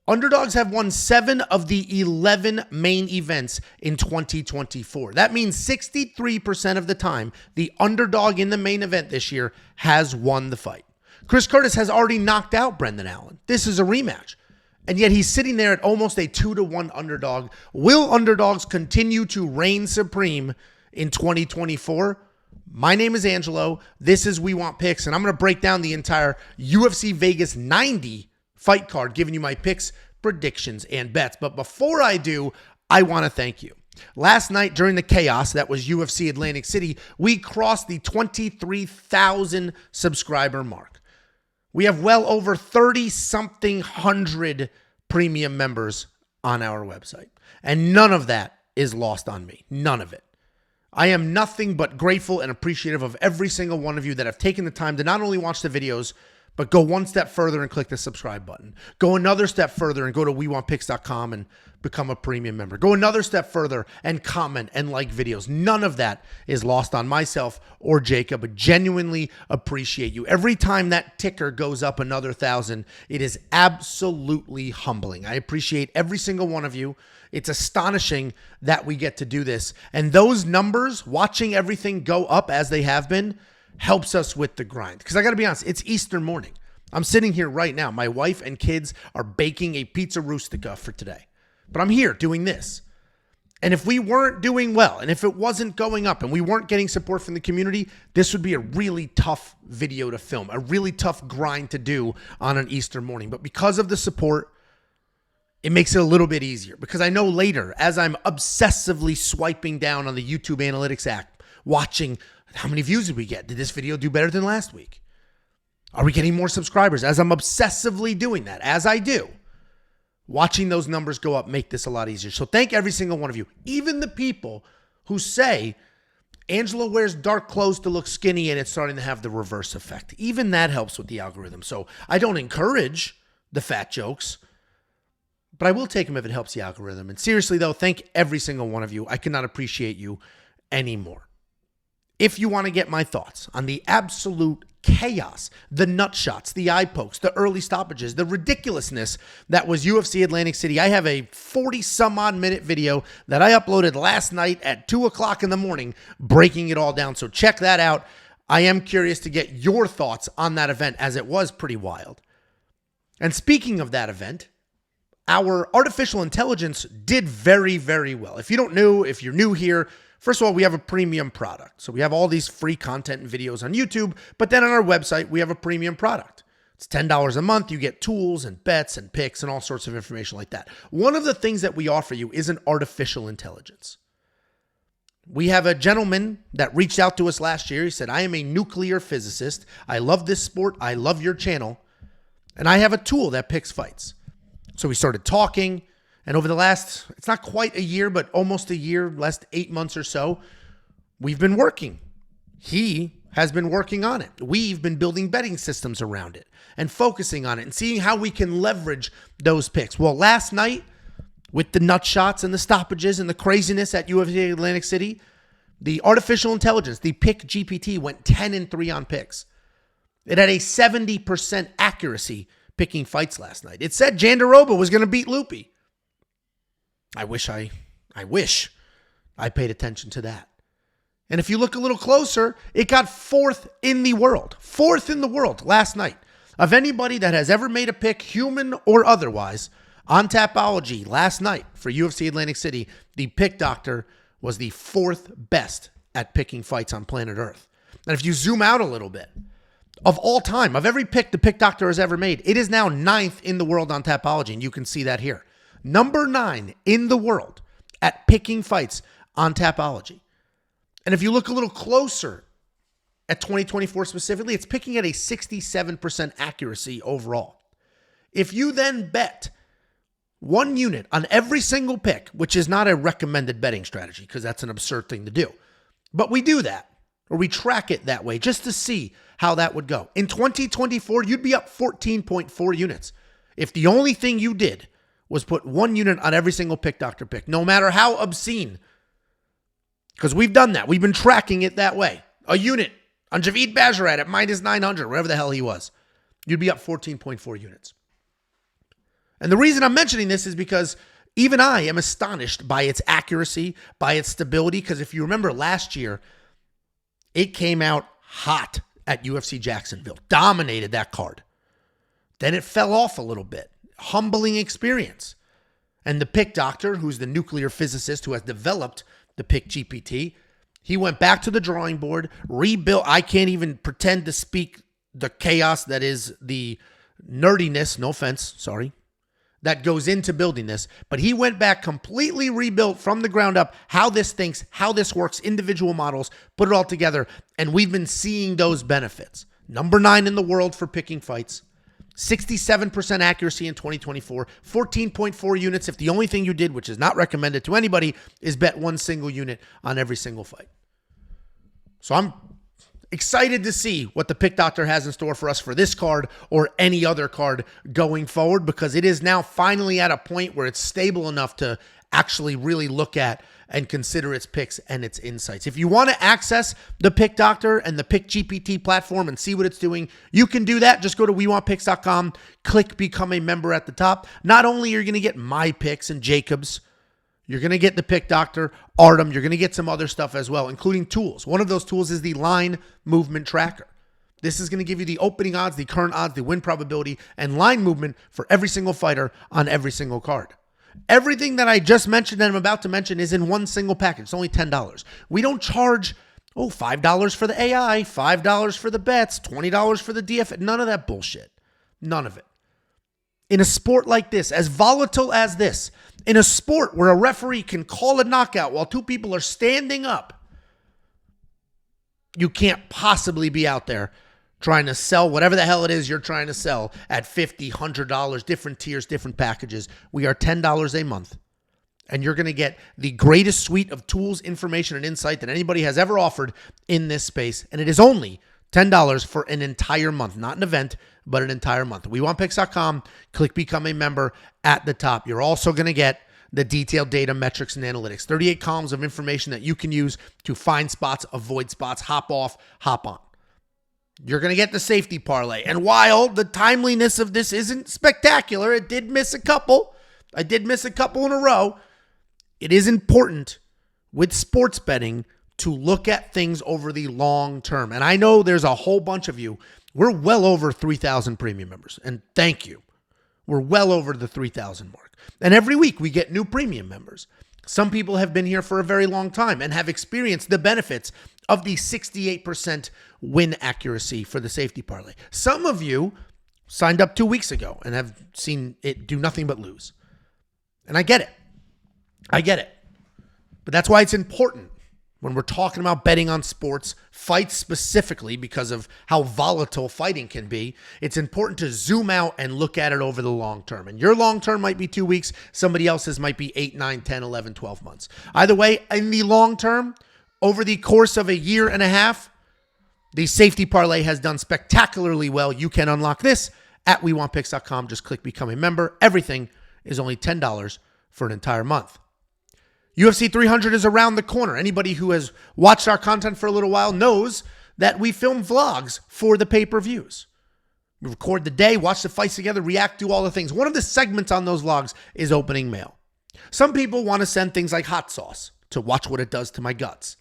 Underdogs have won 7 of the 11 main events in 2024. That means 63% of the time, the underdog in the main event this year has won the fight. Chris Curtis has already knocked out Brendan Allen. This is a rematch. And yet he's sitting there at almost a 2-1 underdog. Will underdogs continue to reign supreme in 2024? My name is Angelo. This is We Want Picks, and I'm going to break down the entire UFC Vegas 90 fight card, giving you my picks, predictions, and bets. But before I do, I want to thank you. Last night during the chaos that was UFC Atlantic City, we crossed the 23,000 subscriber mark. We have well over 30-something hundred premium members on our website. And none of that is lost on me. None of it. I am nothing but grateful and appreciative of every single one of you that have taken the time to not only watch the videos, but go one step further and click the subscribe button. Go another step further and go to WeWantPicks.com and become a premium member. Go another step further and comment and like videos. None of that is lost on myself or Jacob, but genuinely appreciate you. Every time that ticker goes up another 1,000, it is absolutely humbling. I appreciate every single one of you. It's astonishing that we get to do this. And those numbers, watching everything go up as they have been, helps us with the grind. Because I got to be honest, it's Easter morning. I'm sitting here right now. My wife and kids are baking a pizza rustica for today. But I'm here doing this. And if we weren't doing well, and if it wasn't going up, and we weren't getting support from the community, this would be a really tough video to film, a really tough grind to do on an Easter morning. But because of the support, it makes it a little bit easier. Because I know later, as I'm obsessively swiping down on the YouTube Analytics app, watching how many views did we get? Did this video do better than last week? Are we getting more subscribers? As I'm obsessively doing that, as I do, watching those numbers go up make this a lot easier. So thank every single one of you. Even the people who say, Angelo wears dark clothes to look skinny and it's starting to have the reverse effect. Even that helps with the algorithm. So I don't encourage the fat jokes, but I will take them if it helps the algorithm. And seriously though, thank every single one of you. I cannot appreciate you anymore. If you want to get my thoughts on the absolute chaos, the nut shots, the eye pokes, the early stoppages, the ridiculousness that was UFC Atlantic City, I have a 40-some-odd minute video that I uploaded last night at 2 o'clock in the morning, breaking it all down. So check that out. I am curious to get your thoughts on that event, as it was pretty wild. And speaking of that event, our artificial intelligence did very, very well. If you're new here, first of all, we have a premium product. So we have all these free content and videos on YouTube, but then on our website, we have a premium product. It's $10 a month. You get tools and bets and picks and all sorts of information like that. One of the things that we offer you is an artificial intelligence. We have a gentleman that reached out to us last year. He said, I am a nuclear physicist. I love this sport. I love your channel. And I have a tool that picks fights. So we started talking. And over the last, it's not quite a year, but almost a year, last 8 months or so, we've been working. He has been working on it. We've been building betting systems around it and focusing on it and seeing how we can leverage those picks. Well, last night, with the nut shots and the stoppages and the craziness at UFC Atlantic City, the artificial intelligence, the pick GPT, went 10-3 on picks. It had a 70% accuracy picking fights last night. It said Jandiroba was going to beat Loopy. I wish I paid attention to that. And if you look a little closer, it got fourth in the world last night. Of anybody that has ever made a pick, human or otherwise, on Tapology last night for UFC Atlantic City, the pick doctor was the 4th best at picking fights on planet Earth. And if you zoom out a little bit, of all time, of every pick the pick doctor has ever made, it is now 9th in the world on Tapology, and you can see that here. Number 9 in the world at picking fights on Tapology. And if you look a little closer at 2024 specifically, it's picking at a 67% accuracy overall. If you then bet 1 unit on every single pick, which is not a recommended betting strategy because that's an absurd thing to do, but we do that, or we track it that way just to see how that would go. In 2024, you'd be up 14.4 units if the only thing you did was put 1 unit on every single pick doctor pick, no matter how obscene. Because we've done that. We've been tracking it that way. A unit on Javid Bajarat at -900, whatever the hell he was. You'd be up 14.4 units. And the reason I'm mentioning this is because even I am astonished by its accuracy, by its stability, because if you remember last year, it came out hot at UFC Jacksonville, dominated that card. Then it fell off a little bit. Humbling experience. And the pick doctor, who's the nuclear physicist who has developed the pick GPT, he went back to the drawing board, rebuilt. I can't even pretend to speak the chaos that is the nerdiness, no offense, sorry, that goes into building this. But he went back, completely rebuilt from the ground up how this thinks, how this works, individual models, put it all together. And we've been seeing those benefits. Number 9 in the world for picking fights. 67% accuracy in 2024, 14.4 units if the only thing you did, which is not recommended to anybody, is bet one single unit on every single fight. So I'm excited to see what the Pick Doctor has in store for us for this card or any other card going forward, because it is now finally at a point where it's stable enough to actually really look at and consider its picks and its insights. If you want to access the Pick Doctor and the Pick GPT platform and see what it's doing, you can do that. Just go to WeWantPicks.com, click Become a Member at the top. Not only are you going to get my picks and Jacob's, you're going to get the Pick Doctor, Artem, you're going to get some other stuff as well, including tools. One of those tools is the line movement tracker. This is going to give you the opening odds, the current odds, the win probability, and line movement for every single fighter on every single card. Everything that I just mentioned and I'm about to mention is in one single package. It's only $10. We don't charge, $5 for the AI, $5 for the bets, $20 for the DF. None of that bullshit. None of it. In a sport like this, as volatile as this, in a sport where a referee can call a knockout while two people are standing up, you can't possibly be out there trying to sell whatever the hell it is you're trying to sell at $50, $100, different tiers, different packages. We are $10 a month. And you're going to get the greatest suite of tools, information, and insight that anybody has ever offered in this space. And it is only $10 for an entire month. Not an event, but an entire month. WeWantPicks.com. Click Become a Member at the top. You're also going to get the detailed data, metrics, and analytics. 38 columns of information that you can use to find spots, avoid spots, hop off, hop on. You're going to get the safety parlay. And while the timeliness of this isn't spectacular, it did miss a couple. I did miss a couple in a row. It is important with sports betting to look at things over the long term. And I know there's a whole bunch of you. We're well over 3,000 premium members. And thank you. We're well over the 3,000 mark. And every week we get new premium members. Some people have been here for a very long time and have experienced the benefits of the 68% win accuracy for the safety parlay. Some of you signed up 2 weeks ago and have seen it do nothing but lose. And I get it. I get it. But that's why it's important when we're talking about betting on sports, fights specifically, because of how volatile fighting can be. It's important to zoom out and look at it over the long term. And your long term might be 2 weeks. Somebody else's might be 8, 9, 10, 11, 12 months. Either way, in the long term, over the course of a year and a half, the safety parlay has done spectacularly well. You can unlock this at WeWantPicks.com. Just click Become a Member. Everything is only $10 for an entire month. UFC 300 is around the corner. Anybody who has watched our content for a little while knows that we film vlogs for the pay-per-views. We record the day, watch the fights together, react, do all the things. One of the segments on those vlogs is opening mail. Some people want to send things like hot sauce to watch what it does to my guts.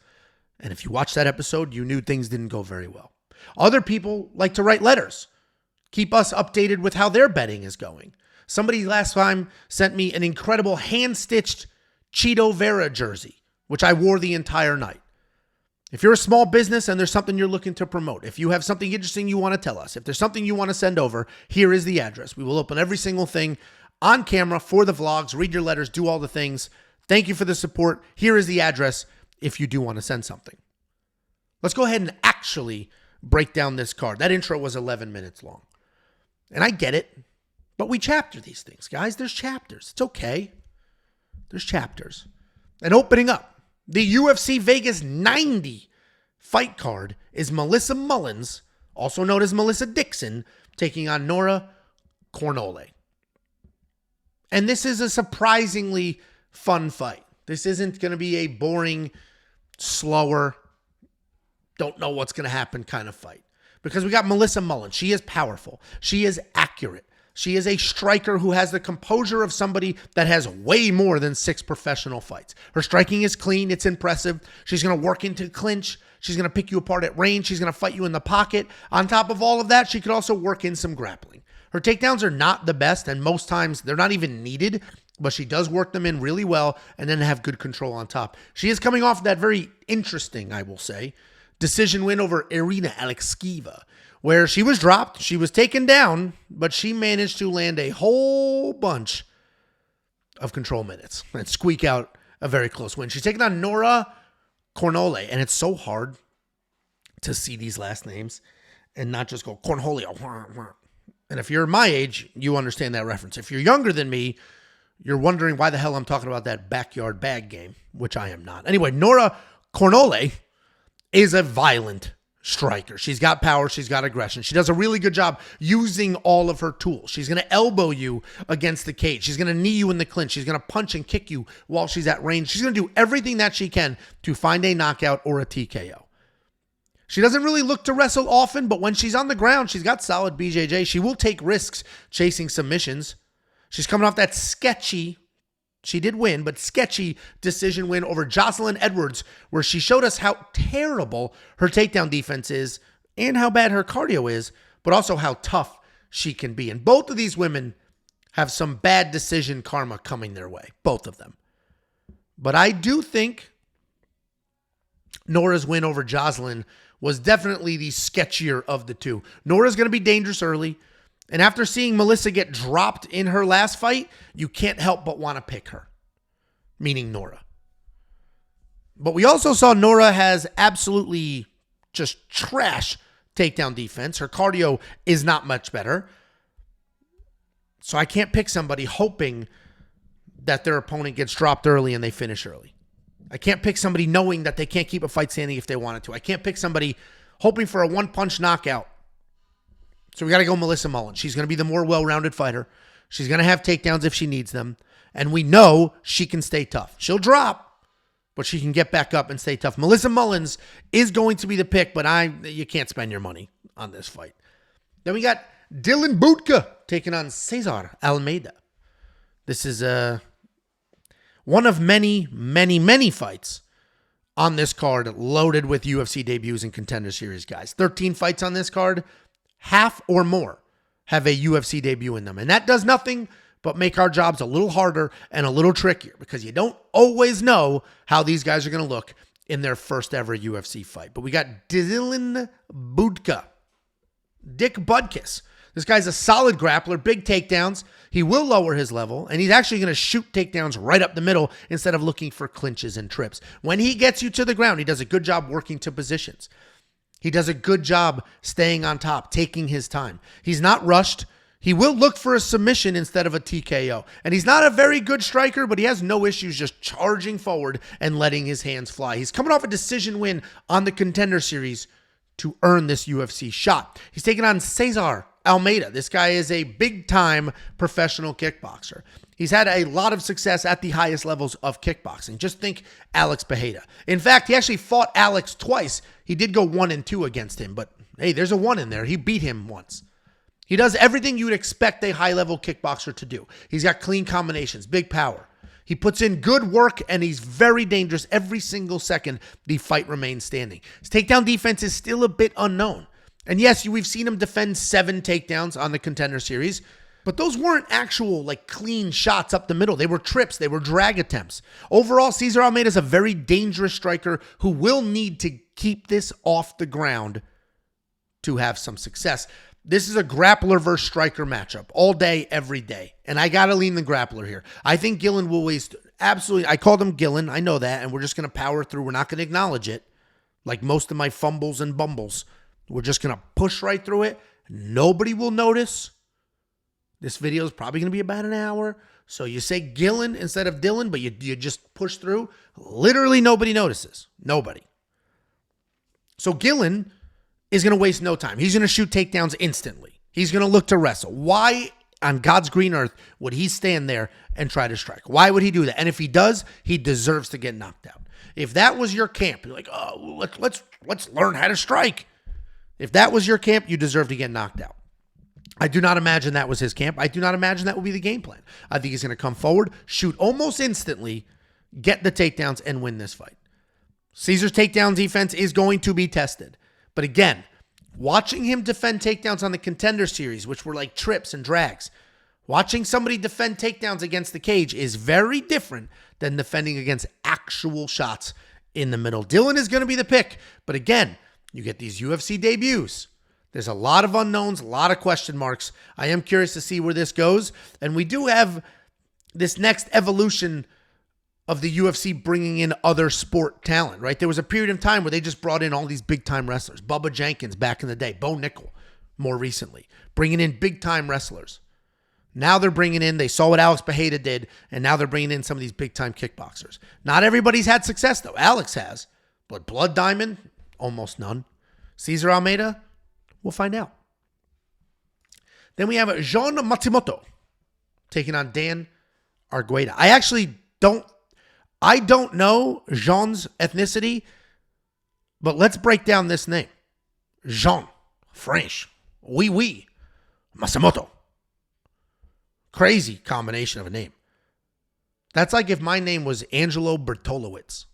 And if you watched that episode, you knew things didn't go very well. Other people like to write letters, keep us updated with how their betting is going. Somebody last time sent me an incredible hand-stitched Cheeto Vera jersey, which I wore the entire night. If you're a small business and there's something you're looking to promote, if you have something interesting you want to tell us, if there's something you want to send over, here is the address. We will open every single thing on camera for the vlogs, read your letters, do all the things. Thank you for the support. Here is the address if you do want to send something. Let's go ahead and actually break down this card. That intro was 11 minutes long. And I get it, but we chapter these things, guys. There's chapters. It's okay. There's chapters. And opening up, the UFC Vegas 90 fight card is Melissa Mullins, also known as Melissa Dixon, taking on Nora Cornolle. And this is a surprisingly fun fight. This isn't going to be a boring, slower, don't know what's going to happen kind of fight. Because we got Melissa Mullins. She is powerful. She is accurate. She is a striker who has the composure of somebody that has way more than 6 professional fights. Her striking is clean. It's impressive. She's going to work into clinch. She's going to pick you apart at range. She's going to fight you in the pocket. On top of all of that, she could also work in some grappling. Her takedowns are not the best, and most times they're not even needed, but she does work them in really well and then have good control on top. She is coming off that very interesting, I will say, decision win over Irina Alekseeva, where she was dropped, she was taken down, but she managed to land a whole bunch of control minutes and squeak out a very close win. She's taking on Nora Cornolle, and it's so hard to see these last names and not just go Cornholio. And if you're my age, you understand that reference. If you're younger than me, you're wondering why the hell I'm talking about that backyard bag game, which I am not. Anyway, Nora Cornolle is a violent striker. She's got power. She's got aggression. She does a really good job using all of her tools. She's going to elbow you against the cage. She's going to knee you in the clinch. She's going to punch and kick you while she's at range. She's going to do everything that she can to find a knockout or a TKO. She doesn't really look to wrestle often, but when she's on the ground, she's got solid BJJ. She will take risks chasing submissions. She's coming off that sketchy, she did win, but sketchy decision win over Jocelyn Edwards, where she showed us how terrible her takedown defense is and how bad her cardio is, but also how tough she can be. And both of these women have some bad decision karma coming their way, both of them. But I do think Nora's win over Jocelyn was definitely the sketchier of the two. Nora's going to be dangerous early. And after seeing Melissa get dropped in her last fight, you can't help but want to pick her, meaning Nora. But we also saw Nora has absolutely just trash takedown defense. Her cardio is not much better. So I can't pick somebody hoping that their opponent gets dropped early and they finish early. I can't pick somebody knowing that they can't keep a fight standing if they wanted to. I can't pick somebody hoping for a one-punch knockout. So we got to go Melissa Mullins. She's going to be the more well-rounded fighter. She's going to have takedowns if she needs them. And we know she can stay tough. She'll drop, but she can get back up and stay tough. Melissa Mullins is going to be the pick, but you can't spend your money on this fight. Then we got Dylan Budka taking on Cesar Almeida. This is one of many, many, many fights on this card loaded with UFC debuts and Contender Series guys. 13 fights on this card. Half or more have a UFC debut in them. And that does nothing but make our jobs a little harder and a little trickier because you don't always know how these guys are going to look in their first ever UFC fight. But we got Dylan Budka. Dick Budkiss. This guy's a solid grappler, big takedowns. He will lower his level, and he's actually going to shoot takedowns right up the middle instead of looking for clinches and trips. When he gets you to the ground, he does a good job working to positions. He does a good job staying on top, taking his time. He's not rushed. He will look for a submission instead of a TKO. And he's not a very good striker, but he has no issues just charging forward and letting his hands fly. He's coming off a decision win on the Contender Series to earn this UFC shot. He's taking on Cesar Almeida. This guy is a big-time professional kickboxer. He's had a lot of success at the highest levels of kickboxing. Just think Alex Bejeda. In fact, he actually fought Alex twice. He did go 1-2 against him, but hey, there's a 1 in there. He beat him once. He does everything you would expect a high-level kickboxer to do. He's got clean combinations, big power. He puts in good work, and he's very dangerous every single second the fight remains standing. His takedown defense is still a bit unknown. And yes, we've seen him defend 7 takedowns on the Contender Series, but those weren't actual clean shots up the middle. They were trips. They were drag attempts. Overall, Cesar Almeida is a very dangerous striker who will need to keep this off the ground to have some success. This is a grappler versus striker matchup all day, every day. And I got to lean the grappler here. I think Gillen will waste absolutely. I called him Gillen. I know that. And we're just going to power through. We're not going to acknowledge it. Like most of my fumbles and bumbles. We're just going to push right through it. Nobody will notice. This video is probably going to be about an hour. So you say Gillen instead of Dylan, but you just push through. Literally nobody notices. Nobody. So Gillen is going to waste no time. He's going to shoot takedowns instantly. He's going to look to wrestle. Why on God's green earth would he stand there and try to strike? Why would he do that? And if he does, he deserves to get knocked out. If that was your camp, you're like, oh, let's learn how to strike. If that was your camp, you deserve to get knocked out. I do not imagine that was his camp. I do not imagine that will be the game plan. I think he's going to come forward, shoot almost instantly, get the takedowns, and win this fight. Cesar's takedown defense is going to be tested. But again, watching him defend takedowns on the Contender Series, which were like trips and drags, watching somebody defend takedowns against the cage is very different than defending against actual shots in the middle. Dylan is going to be the pick. But again, you get these UFC debuts. There's a lot of unknowns, a lot of question marks. I am curious to see where this goes. And we do have this next evolution of the UFC bringing in other sport talent, right? There was a period of time where they just brought in all these big-time wrestlers. Bubba Jenkins back in the day. Bo Nickel more recently. Bringing in big-time wrestlers. Now they're bringing in, they saw what Alex Bejeda did, and now they're bringing in some of these big-time kickboxers. Not everybody's had success, though. Alex has. But Blood Diamond, almost none. Cesar Almeida, we'll find out. Then we have Jean Matsumoto taking on Dan Argueta. I don't know Jean's ethnicity, but let's break down this name. Jean, French, oui, Matsumoto. Crazy combination of a name. That's like if my name was Angelo Bertolowitz.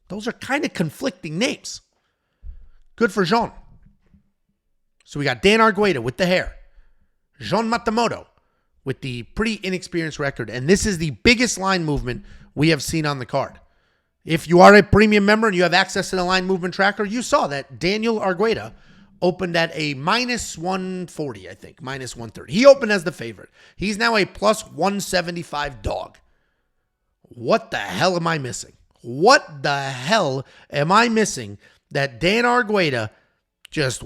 Those are kind of conflicting names. Good for Jean. So we got Dan Argueta with the hair. Jean Matsumoto with the pretty inexperienced record. And this is the biggest line movement we have seen on the card. If you are a premium member and you have access to the line movement tracker, you saw that Daniel Argueta opened at a minus 140, I think, minus 130. He opened as the favorite. He's now a plus 175 dog. What the hell am I missing? What the hell am I missing that Dan Argueta just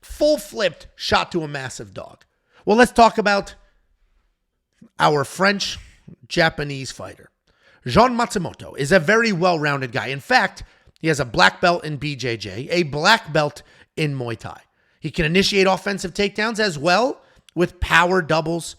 full flipped shot to a massive dog? Well, let's talk about our French-Japanese fighter. Jean Matsumoto is a very well-rounded guy. In fact, he has a black belt in BJJ, a black belt in Muay Thai. He can initiate offensive takedowns as well with power doubles.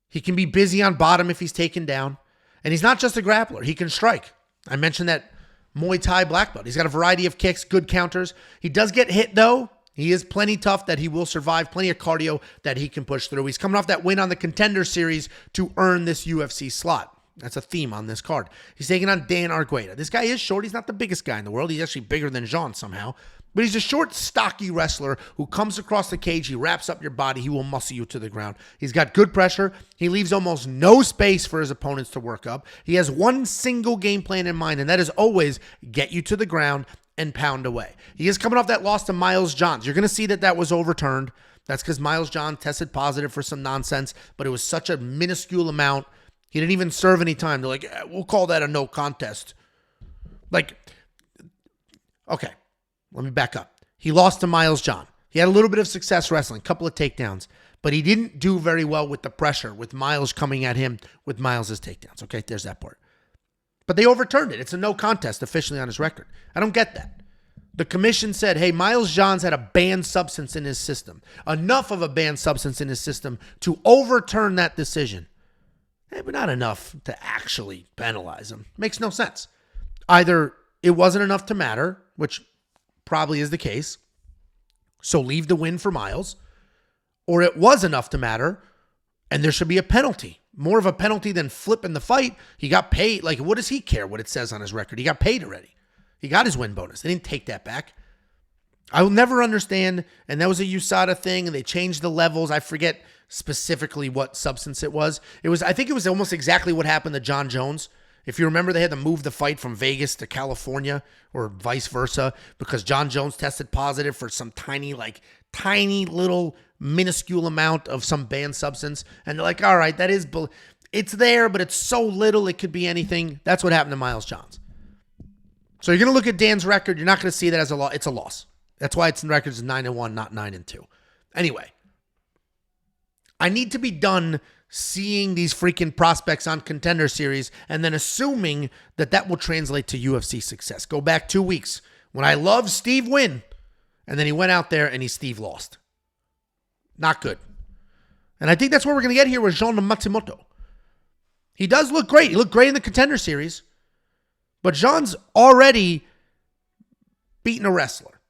He can be busy on bottom if he's taken down. And he's not just a grappler. He can strike. I mentioned that Muay Thai black belt. He's got a variety of kicks, good counters. He does get hit, though. He is plenty tough that he will survive, plenty of cardio that he can push through. He's coming off that win on the Contender Series to earn this UFC slot. That's a theme on this card. He's taking on Dan Argueta. This guy is short. He's not the biggest guy in the world. He's actually bigger than Jean somehow. But he's a short, stocky wrestler who comes across the cage. He wraps up your body. He will muscle you to the ground. He's got good pressure. He leaves almost no space for his opponents to work up. He has one single game plan in mind, and that is always get you to the ground and pound away. He is coming off that loss to Miles Johns. You're going to see that was overturned. That's because Miles Johns tested positive for some nonsense, but it was such a minuscule amount. He didn't even serve any time. They're like, we'll call that a no contest. Like, okay, let me back up. He lost to Miles John. He had a little bit of success wrestling, a couple of takedowns, but he didn't do very well with the pressure, with Miles coming at him with Miles' takedowns. Okay, there's that part. But they overturned it. It's a no contest officially on his record. I don't get that. The commission said, hey, Miles Johns had a banned substance in his system. Enough of a banned substance in his system to overturn that decision. But not enough to actually penalize him. Makes no sense. Either it wasn't enough to matter, which probably is the case, so leave the win for Miles, or it was enough to matter, and there should be a penalty. More of a penalty than flipping the fight. He got paid. Like, what does he care what it says on his record? He got paid already. He got his win bonus. They didn't take that back. I will never understand, and that was a USADA thing, and they changed the levels. I forget specifically what substance it was. I think it was almost exactly what happened to John Jones. If you remember, they had to move the fight from Vegas to California or vice versa because John Jones tested positive for some tiny little minuscule amount of some banned substance. And they're like, all right, it's there, but it's so little, it could be anything. That's what happened to Miles Johns. So you're going to look at Dan's record. You're not going to see that as a loss. It's a loss. That's why its record is 9-1, not 9-2. Anyway, I need to be done seeing these freaking prospects on Contender Series and then assuming that will translate to UFC success. Go back 2 weeks when I loved Steve win, and then he went out there and Steve lost. Not good. And I think that's what we're going to get here with Jean Matsumoto. He does look great. He looked great in the Contender Series, but Jean's already beaten a wrestler.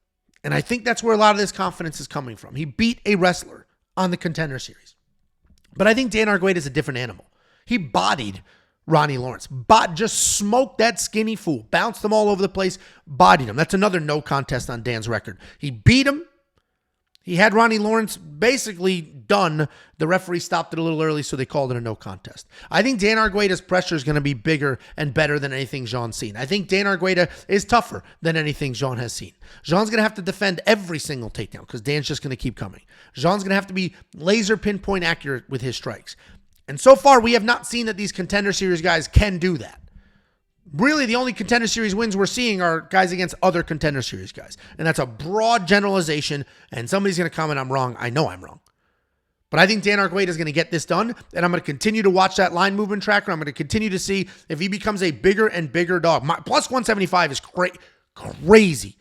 And I think that's where a lot of this confidence is coming from. He beat a wrestler on the Contender Series. But I think Dan Argueta is a different animal. He bodied Ronnie Lawrence. Just smoked that skinny fool. Bounced them all over the place. Bodied him. That's another no contest on Dan's record. He beat him. He had Ronnie Lawrence basically done. The referee stopped it a little early, so they called it a no contest. I think Dan Argueta's pressure is going to be bigger and better than anything Jean's seen. I think Dan Argueta is tougher than anything Jean has seen. Jean's going to have to defend every single takedown because Dan's just going to keep coming. Jean's going to have to be laser pinpoint accurate with his strikes. And so far, we have not seen that these Contender Series guys can do that. Really, the only Contender Series wins we're seeing are guys against other Contender Series guys. And that's a broad generalization, and somebody's going to comment I'm wrong. I know I'm wrong. But I think Dan Argueta is going to get this done, and I'm going to continue to watch that line movement tracker. I'm going to continue to see if he becomes a bigger and bigger dog. Plus 175 is crazy.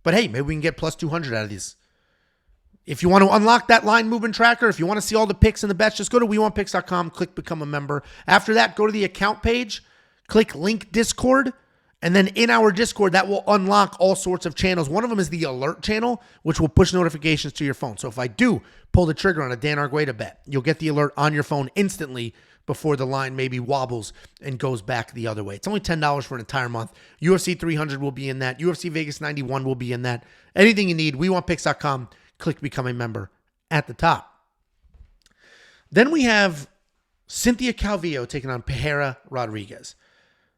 But hey, maybe we can get plus 200 out of these. If you want to unlock that line movement tracker, if you want to see all the picks and the bets, just go to WeWantPicks.com, click Become a Member. After that, go to the account page, click Link Discord, and then in our Discord, that will unlock all sorts of channels. One of them is the alert channel, which will push notifications to your phone. So if I do pull the trigger on a Dan Argueta bet, you'll get the alert on your phone instantly before the line maybe wobbles and goes back the other way. It's only $10 for an entire month. UFC 300 will be in that. UFC Vegas 91 will be in that. Anything you need, WeWantPicks.com. Click Become a Member at the top. Then we have Cynthia Calvillo taking on Piera Rodriguez.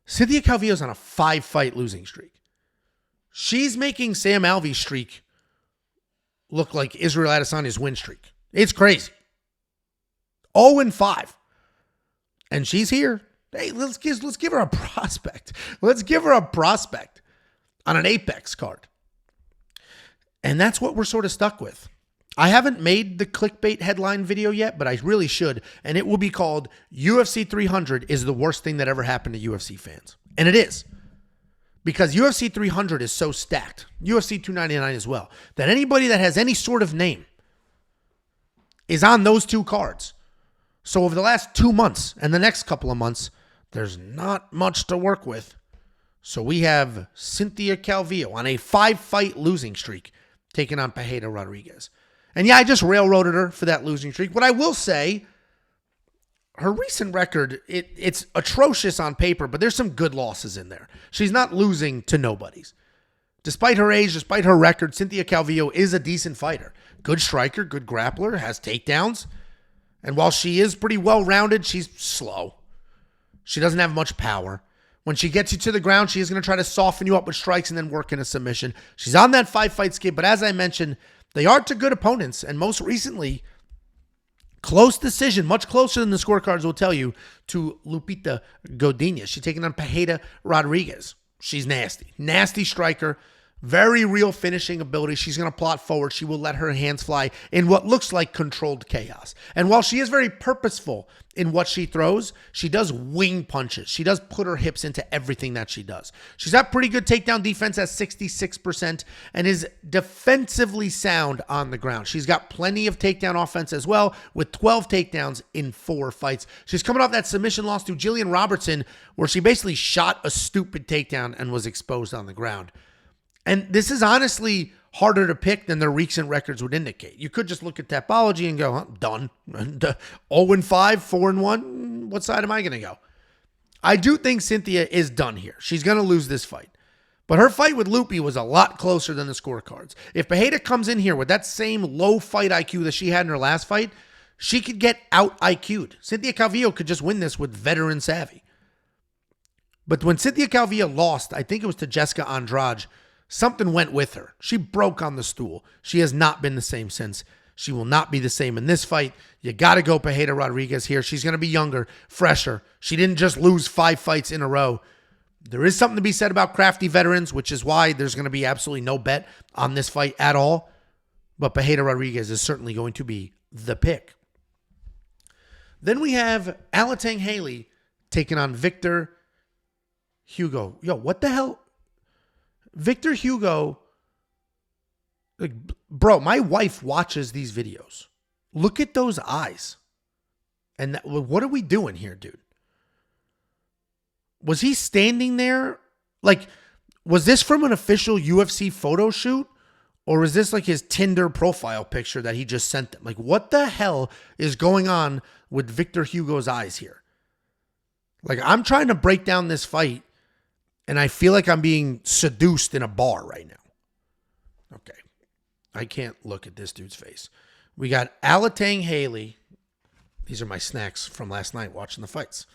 Cynthia Calvillo's on a 5-fight losing streak. She's making Sam Alvey's streak look like Israel Adesanya's win streak. It's crazy. 0-5. And she's here. Hey, let's give her a prospect. Let's give her a prospect on an Apex card. And that's what we're sort of stuck with. I haven't made the clickbait headline video yet, but I really should. And it will be called UFC 300 is the worst thing that ever happened to UFC fans. And it is. Because UFC 300 is so stacked, UFC 299 as well, that anybody that has any sort of name is on those two cards. So over the last 2 months and the next couple of months, there's not much to work with. So we have Cynthia Calvillo on a 5-fight losing streak, taking on Piera Rodriguez. And yeah, I just railroaded her for that losing streak. But I will say, her recent record, it's atrocious on paper, but there's some good losses in there. She's not losing to nobodies. Despite her age, despite her record, Cynthia Calvillo is a decent fighter. Good striker, good grappler, has takedowns. And while she is pretty well-rounded, she's slow. She doesn't have much power. When she gets you to the ground, she is going to try to soften you up with strikes and then work in a submission. She's on that 5-fight skid, but as I mentioned, they are to good opponents. And most recently, close decision, much closer than the scorecards will tell you, to Lupita Godinez. She's taking on Piera Rodriguez. She's nasty. Nasty striker. Very real finishing ability. She's going to plot forward. She will let her hands fly in what looks like controlled chaos. And while she is very purposeful in what she throws, she does wing punches. She does put her hips into everything that she does. She's got pretty good takedown defense at 66% and is defensively sound on the ground. She's got plenty of takedown offense as well, with 12 takedowns in 4 fights. She's coming off that submission loss to Jillian Robertson, where she basically shot a stupid takedown and was exposed on the ground. And this is honestly harder to pick than their recent records would indicate. You could just look at Tapology and go, done. 0-5, 4-1. What side am I going to go? I do think Cynthia is done here. She's going to lose this fight. But her fight with Lupi was a lot closer than the scorecards. If Piera comes in here with that same low fight IQ that she had in her last fight, she could get out IQ'd. Cynthia Calvillo could just win this with veteran savvy. But when Cynthia Calvillo lost, I think it was to Jessica Andrade, something went with her. She broke on the stool. She has not been the same since. She will not be the same in this fight. You got to go Piera Rodriguez here. She's going to be younger, fresher. She didn't just lose 5 fights in a row. There is something to be said about crafty veterans, which is why there's going to be absolutely no bet on this fight at all. But Piera Rodriguez is certainly going to be the pick. Then we have Alatengheili taking on Victor Hugo. Yo, what the hell? Victor Hugo, like, bro, my wife watches these videos. Look at those eyes. And what are we doing here, dude? Was he standing there? Like, was this from an official UFC photo shoot? Or is this like his Tinder profile picture that he just sent them? Like, what the hell is going on with Victor Hugo's eyes here? Like, I'm trying to break down this fight, and I feel like I'm being seduced in a bar right now. Okay. I can't look at this dude's face. We got Alatengheili. These are my snacks from last night watching the fights.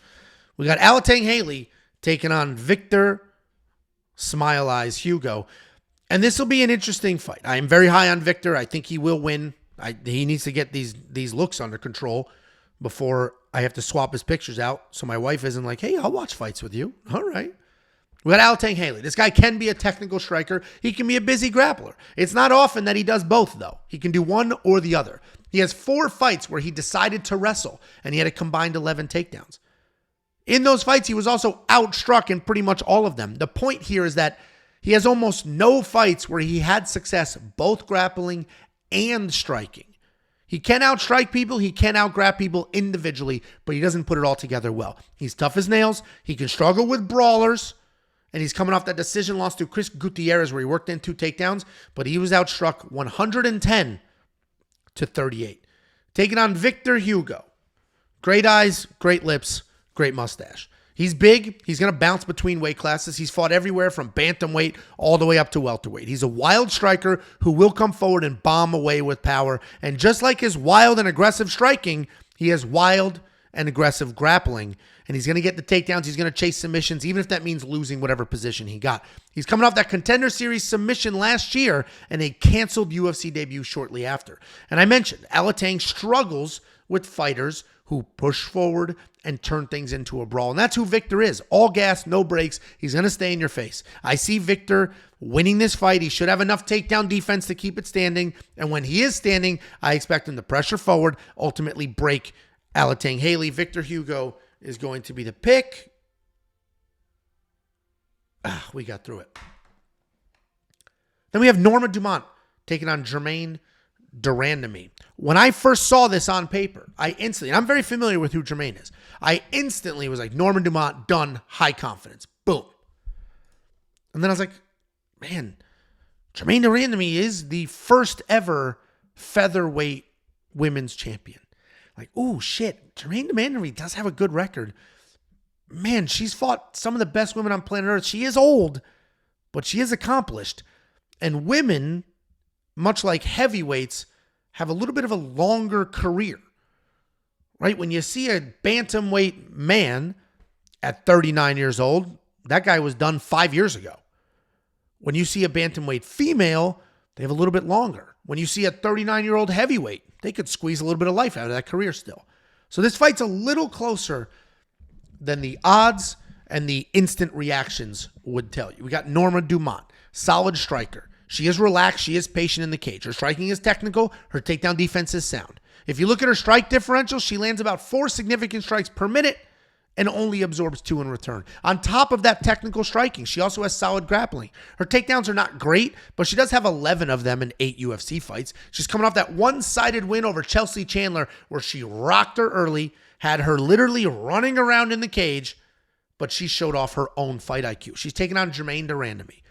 We got Alatengheili taking on Victor Smile Eyes Hugo. And this will be an interesting fight. I am very high on Victor. I think he will win. He needs to get these looks under control before I have to swap his pictures out. So my wife isn't like, hey, I'll watch fights with you. All right. We got Alatengheili. This guy can be a technical striker. He can be a busy grappler. It's not often that he does both, though. He can do one or the other. He has 4 fights where he decided to wrestle, and he had a combined 11 takedowns. In those fights, he was also outstruck in pretty much all of them. The point here is that he has almost no fights where he had success both grappling and striking. He can outstrike people, he can outgrap people individually, but he doesn't put it all together well. He's tough as nails, he can struggle with brawlers, and he's coming off that decision loss to Chris Gutierrez where he worked in 2 takedowns, but he was outstruck 110 to 38. Taking on Victor Hugo. Great eyes, great lips, great mustache. He's big. He's going to bounce between weight classes. He's fought everywhere from bantamweight all the way up to welterweight. He's a wild striker who will come forward and bomb away with power. And just like his wild and aggressive striking, he has wild and aggressive grappling. And he's going to get the takedowns. He's going to chase submissions, even if that means losing whatever position he got. He's coming off that Contender Series submission last year and a canceled UFC debut shortly after. And I mentioned Alateng struggles with fighters who push forward and turn things into a brawl. And that's who Victor is. All gas, no brakes. He's going to stay in your face. I see Victor winning this fight. He should have enough takedown defense to keep it standing. And when he is standing, I expect him to pressure forward, ultimately break Alatengheili. Victor Hugo is going to be the pick. We got through it. Then we have Norma Dumont taking on Germaine Randamie. When I first saw this on paper, and I'm very familiar with who Germaine is, I instantly was like, Norma Dumont, done, high confidence. Boom. And then I was like, man, Germaine Randamie is the first ever featherweight women's champion. Like, oh shit, Germaine Randamie does have a good record. Man, she's fought some of the best women on planet Earth. She is old, but she is accomplished. And women, much like heavyweights, have a little bit of a longer career, right? When you see a bantamweight man at 39 years old, that guy was done 5 years ago. When you see a bantamweight female, they have a little bit longer. When you see a 39-year-old heavyweight, they could squeeze a little bit of life out of that career still. So this fight's a little closer than the odds and the instant reactions would tell you. We got Norma Dumont, solid striker. She is relaxed. She is patient in the cage. Her striking is technical. Her takedown defense is sound. If you look at her strike differential, she lands about 4 significant strikes per minute and only absorbs 2 in return. On top of that technical striking, she also has solid grappling. Her takedowns are not great, but she does have 11 of them in 8 UFC fights. She's coming off that one-sided win over Chelsea Chandler where she rocked her early, had her literally running around in the cage, but she showed off her own fight IQ. She's taking on Germaine Randamie.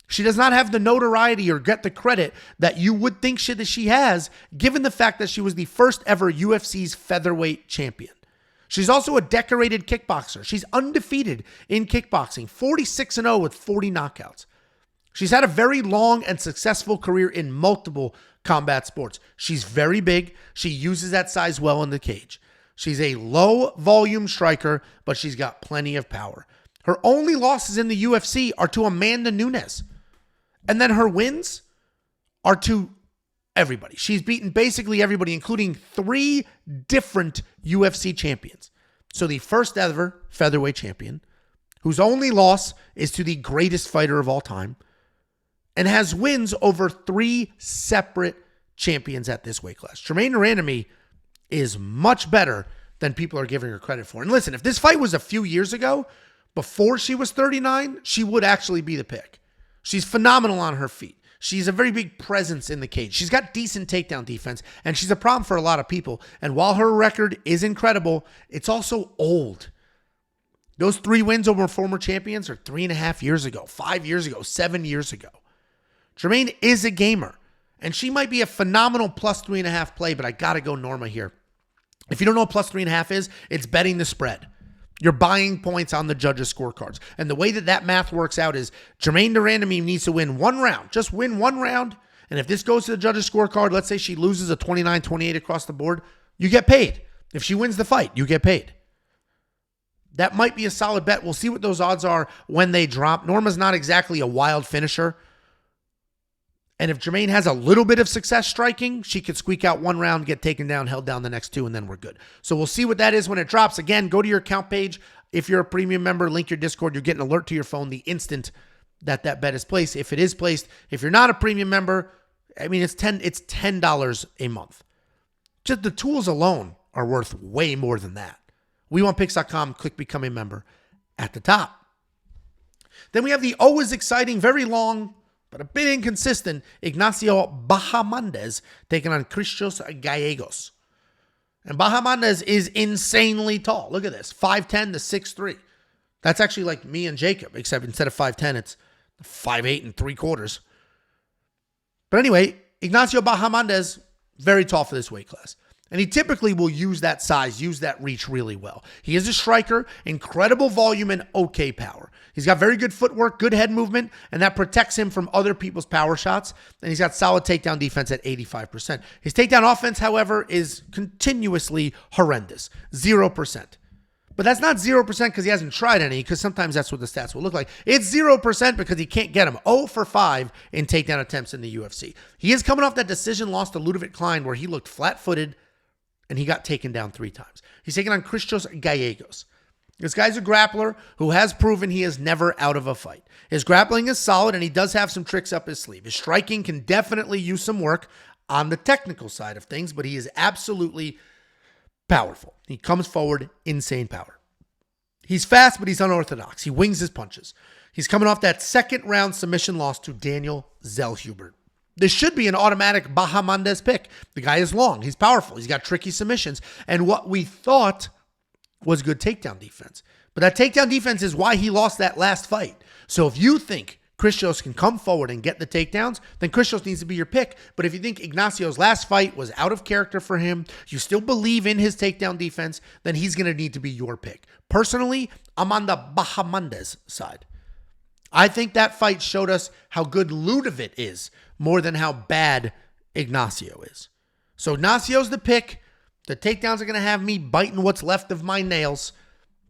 She does not have the notoriety or get the credit that you would think that she has, given the fact that she was the first ever UFC's featherweight champion. She's also a decorated kickboxer. She's undefeated in kickboxing, 46-0 with 40 knockouts. She's had a very long and successful career in multiple combat sports. She's very big. She uses that size well in the cage. She's a low-volume striker, but she's got plenty of power. Her only losses in the UFC are to Amanda Nunes. And then her wins are to everybody. She's beaten basically everybody, including 3 different UFC champions. So the first ever featherweight champion, whose only loss is to the greatest fighter of all time, and has wins over 3 separate champions at this weight class. Germaine Randamie is much better than people are giving her credit for. And listen, if this fight was a few years ago, before she was 39, she would actually be the pick. She's phenomenal on her feet. She's a very big presence in the cage. She's got decent takedown defense, and she's a problem for a lot of people. And while her record is incredible, it's also old. Those 3 wins over former champions are 3.5 years ago, 5 years ago, 7 years ago. Germaine is a gamer. And she might be a phenomenal plus 3.5 play, but I got to go Norma here. If you don't know what plus 3.5 is, it's betting the spread. You're buying points on the judges' scorecards. And the way that math works out is Germaine to Randamie needs to win one round. Just win one round. And if this goes to the judges' scorecard, let's say she loses a 29-28 across the board, you get paid. If she wins the fight, you get paid. That might be a solid bet. We'll see what those odds are when they drop. Norma's not exactly a wild finisher. And if Germaine has a little bit of success striking, she could squeak out one round, get taken down, held down the next two, and then we're good. So we'll see what that is when it drops. Again, go to your account page. If you're a premium member, link your Discord. You're getting an alert to your phone the instant that bet is placed. If it is placed, if you're not a premium member, I mean, it's $10 a month. Just the tools alone are worth way more than that. WeWantPicks.com, click Become a Member at the top. Then we have the always exciting, very long, but a bit inconsistent Ignacio Bahamondes taking on Christos Giagos. And Bahamondes is insanely tall. Look at this, 5'10 to 6'3". That's actually like me and Jacob, except instead of 5'10, it's 5'8 3/4. But anyway, Ignacio Bahamondes, very tall for this weight class. And he typically will use that size, use that reach really well. He is a striker, incredible volume and okay power. He's got very good footwork, good head movement, and that protects him from other people's power shots. And he's got solid takedown defense at 85%. His takedown offense, however, is continuously horrendous, 0%. But that's not 0% because he hasn't tried any, because sometimes that's what the stats will look like. It's 0% because he can't get him. 0 for 5 in takedown attempts in the UFC. He is coming off that decision loss to Ludovic Klein where he looked flat-footed and he got taken down 3 times. He's taking on Christos Giagos. This guy's a grappler who has proven he is never out of a fight. His grappling is solid and he does have some tricks up his sleeve. His striking can definitely use some work on the technical side of things, but he is absolutely powerful. He comes forward, insane power. He's fast, but he's unorthodox. He wings his punches. He's coming off that second round submission loss to Daniel Zellhuber. This should be an automatic Bahamondes pick. The guy is long. He's powerful. He's got tricky submissions. And what we thought was good takedown defense. But that takedown defense is why he lost that last fight. So if you think Christos can come forward and get the takedowns, then Christos needs to be your pick. But if you think Ignacio's last fight was out of character for him, you still believe in his takedown defense, then he's going to need to be your pick. Personally, I'm on the Bahamondes side. I think that fight showed us how good Ludovic is more than how bad Ignacio is. So Ignacio's the pick. The takedowns are going to have me biting what's left of my nails,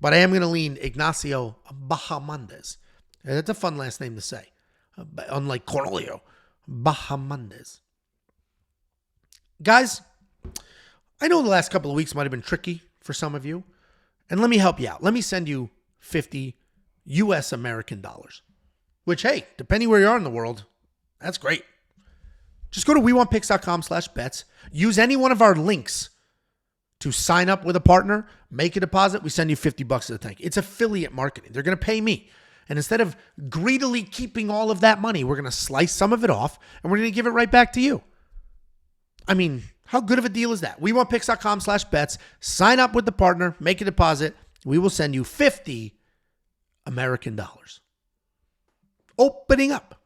but I am going to lean Ignacio Bahamondes. And that's a fun last name to say. Unlike Cornolle, Bahamondes. Guys, I know the last couple of weeks might have been tricky for some of you, and let me help you out. Let me send you 50 US American dollars, which, hey, depending where you are in the world, that's great. Just go to WeWantPicks.com/bets. Use any one of our links to sign up with a partner, make a deposit. We send you $50 to the tank. It's affiliate marketing. They're going to pay me. And instead of greedily keeping all of that money, we're going to slice some of it off and we're going to give it right back to you. I mean, how good of a deal is that? WeWantPicks.com/bets. Sign up with the partner, make a deposit. We will send you 50 American dollars. Opening up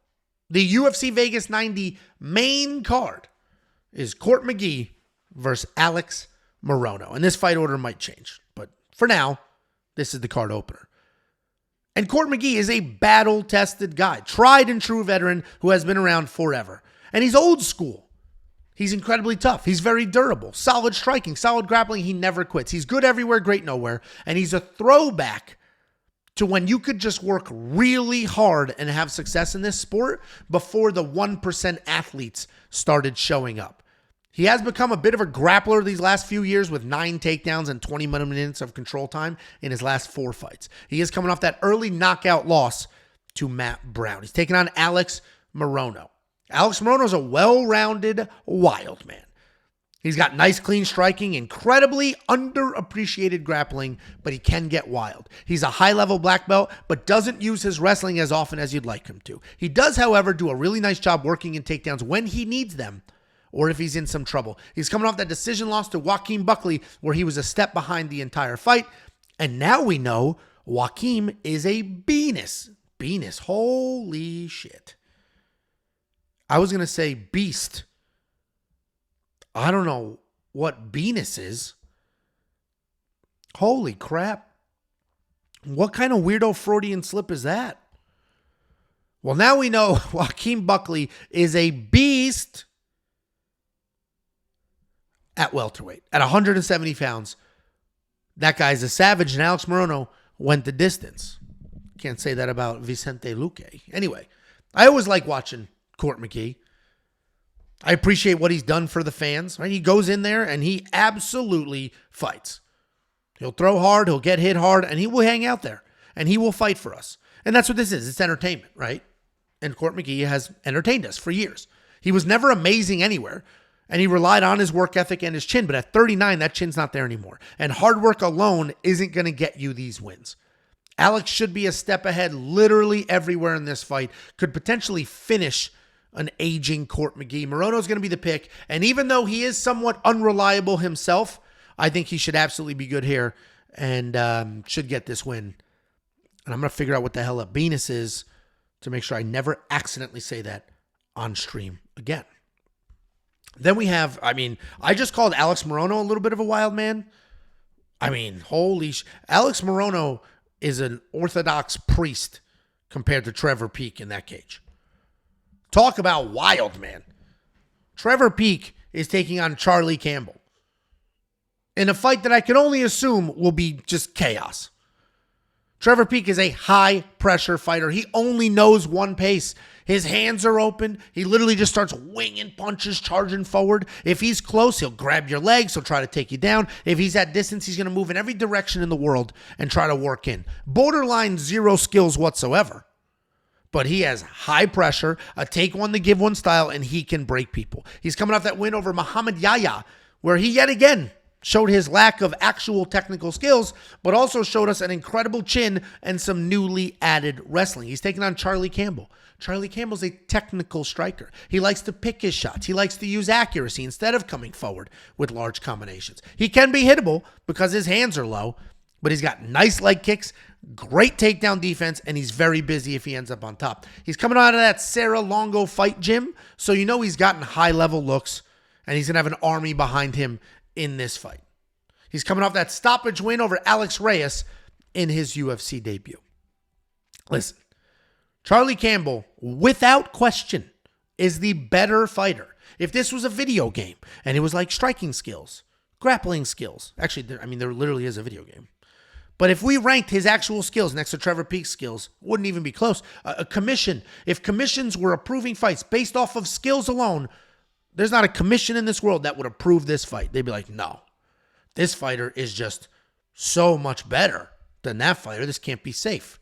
the UFC Vegas 90 main card is Court McGee versus Alex Morono. And this fight order might change, but for now, this is the card opener. And Court McGee is a battle-tested guy, tried and true veteran who has been around forever. And he's old school. He's incredibly tough. He's very durable, solid striking, solid grappling. He never quits. He's good everywhere, great nowhere. And he's a throwback to when you could just work really hard and have success in this sport before the 1% athletes started showing up. He has become a bit of a grappler these last few years with 9 takedowns and 20 minutes of control time in his last 4 fights. He is coming off that early knockout loss to Matt Brown. He's taking on Alex Morono. Alex Morono is a well-rounded wild man. He's got nice, clean striking, incredibly underappreciated grappling, but he can get wild. He's a high-level black belt, but doesn't use his wrestling as often as you'd like him to. He does, however, do a really nice job working in takedowns when he needs them, or if he's in some trouble. He's coming off that decision loss to Joaquin Buckley, where he was a step behind the entire fight. And now we know Joaquin is a beast. Holy shit. I was going to say beast I don't know what Venus is. Holy crap. What kind of weirdo Freudian slip is that? Well, now we know Joaquin Buckley is a beast at welterweight. At 170 pounds, that guy's a savage, and Alex Morono went the distance. Can't say that about Vicente Luque. Anyway, I always like watching Court McGee. I appreciate what he's done for the fans. Right? He goes in there and he absolutely fights. He'll throw hard, he'll get hit hard, and he will hang out there. And he will fight for us. And that's what this is. It's entertainment, right? And Court McGee has entertained us for years. He was never amazing anywhere. And he relied on his work ethic and his chin. But at 39, that chin's not there anymore. And hard work alone isn't going to get you these wins. Alex should be a step ahead literally everywhere in this fight. Could potentially finish an aging Court McGee. Morono's going to be the pick. And even though he is somewhat unreliable himself, I think he should absolutely be good here and should get this win. And I'm going to figure out what the hell a Venus is to make sure I never accidentally say that on stream again. Then we have, I just called Alex Morono a little bit of a wild man. Alex Morono is an Orthodox priest compared to Trevor Peek in that cage. Talk about wild, man. Trevor Peek is taking on Charlie Campbell in a fight that I can only assume will be just chaos. Trevor Peek is a high-pressure fighter. He only knows one pace. His hands are open. He literally just starts winging punches, charging forward. If he's close, he'll grab your legs. He'll try to take you down. If he's at distance, he's going to move in every direction in the world and try to work in. Borderline zero skills whatsoever. But he has high pressure, a take one to give one style, and he can break people. He's coming off that win over Muhammad Yahya, where he yet again showed his lack of actual technical skills, but also showed us an incredible chin and some newly added wrestling. He's taking on Charlie Campbell. Charlie Campbell's a technical striker. He likes to pick his shots. He likes to use accuracy instead of coming forward with large combinations. He can be hittable because his hands are low, but he's got nice leg kicks, great takedown defense, and he's very busy if he ends up on top. He's coming out of that Sarah Longo fight gym, so you know he's gotten high-level looks, and he's going to have an army behind him in this fight. He's coming off that stoppage win over Alex Reyes in his UFC debut. Listen, Charlie Campbell, without question, is the better fighter. If this was a video game and it was like striking skills, grappling skills, actually, there literally is a video game. But if we ranked his actual skills next to Trevor Peek's skills, wouldn't even be close. A commission, if commissions were approving fights based off of skills alone, there's not a commission in this world that would approve this fight. They'd be like, no, this fighter is just so much better than that fighter. This can't be safe.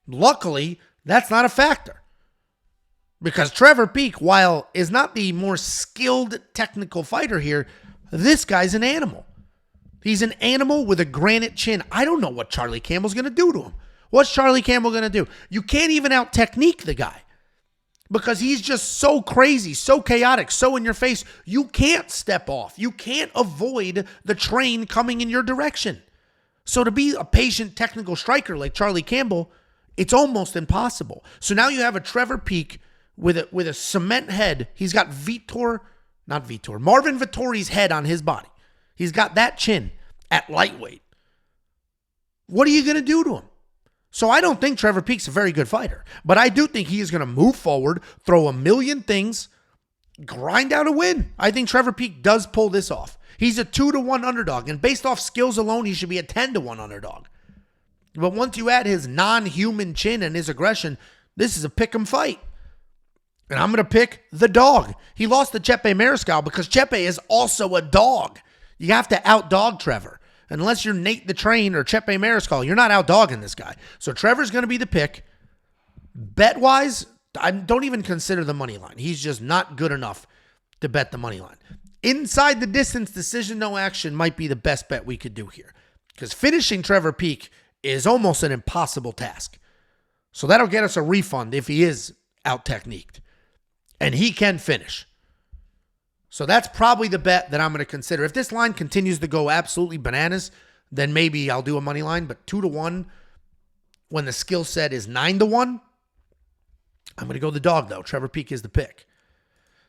Luckily, that's not a factor. Because Trevor Peek, while is not the more skilled technical fighter here, this guy's an animal. He's an animal with a granite chin. I don't know what Charlie Campbell's going to do to him. What's Charlie Campbell going to do? You can't even out-technique the guy. Because he's just so crazy, so chaotic, so in your face. You can't step off. You can't avoid the train coming in your direction. So to be a patient technical striker like Charlie Campbell, it's almost impossible. So now you have a Trevor Peek with a cement head. He's got Marvin Vittori's head on his body. He's got that chin at lightweight. What are you going to do to him? So I don't think Trevor Peek's a very good fighter, but I do think he is going to move forward, throw a million things, grind out a win. I think Trevor Peek does pull this off. He's a 2-1 underdog, and based off skills alone, he should be a 10-1 underdog. But once you add his non-human chin and his aggression, this is a pick-em fight. And I'm going to pick the dog. He lost to Chepe Mariscal because Chepe is also a dog. You have to outdog Trevor. Unless you're Nate the Train or Chepe Mariscal, you're not outdogging this guy. So Trevor's going to be the pick. Bet-wise, I don't even consider the money line. He's just not good enough to bet the money line. Inside the distance, decision, no action might be the best bet we could do here. Because finishing Trevor Peek is almost an impossible task. So that'll get us a refund if he is out-techniqued. And he can finish. So that's probably the bet that I'm going to consider. If this line continues to go absolutely bananas, then maybe I'll do a money line. But 2-1, when the skill set is 9-1, I'm going to go the dog, though. Trevor Peek is the pick.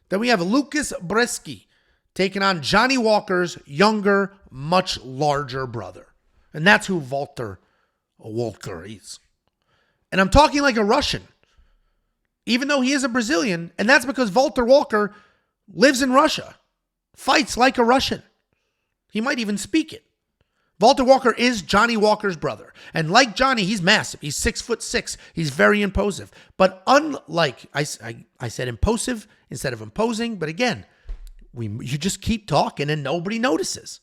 Then we have Lukasz Brzeski taking on Johnny Walker's younger, much larger brother. And that's who Valter is. And I'm talking like a Russian, even though he is a Brazilian. And that's because Valter Walker lives in Russia, fights like a Russian. He might even speak it. Valter Walker is Johnny Walker's brother. And like Johnny, he's massive. He's 6'6". He's very imposing. But unlike, I said imposive instead of imposing. But again, you just keep talking and nobody notices.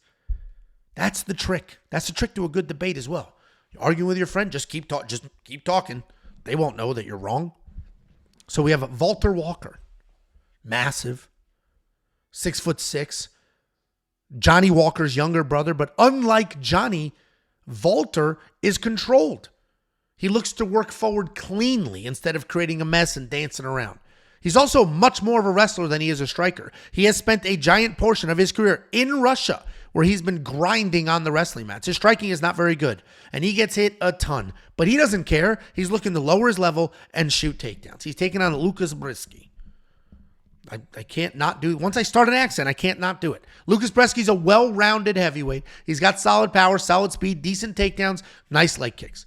That's the trick. That's the trick to a good debate as well. You're arguing with your friend, just keep talking. They won't know that you're wrong. So we have Valter Walker, massive, 6'6", Johnny Walker's younger brother. But unlike Johnny, Valter is controlled. He looks to work forward cleanly instead of creating a mess and dancing around. He's also much more of a wrestler than he is a striker. He has spent a giant portion of his career in Russia, where he's been grinding on the wrestling mats. His striking is not very good, and he gets hit a ton. But he doesn't care. He's looking to lower his level and shoot takedowns. He's taking on Lukasz Brzeski. I can't not do it. Once I start an accent, I can't not do it. Lukasz Brzeski's a well-rounded heavyweight. He's got solid power, solid speed, decent takedowns, nice leg kicks.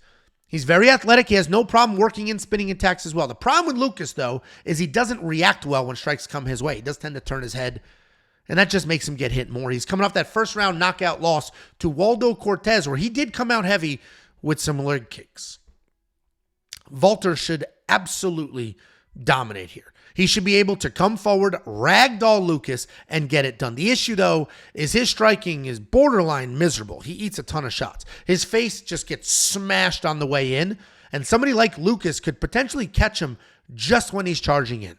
He's very athletic. He has no problem working in spinning attacks as well. The problem with Lukasz, though, is he doesn't react well when strikes come his way. He does tend to turn his head, and that just makes him get hit more. He's coming off that first-round knockout loss to Waldo Cortez, where he did come out heavy with some leg kicks. Valter should absolutely dominate here. He should be able to come forward, ragdoll Lukasz, and get it done. The issue, though, is his striking is borderline miserable. He eats a ton of shots. His face just gets smashed on the way in, and somebody like Lukasz could potentially catch him just when he's charging in.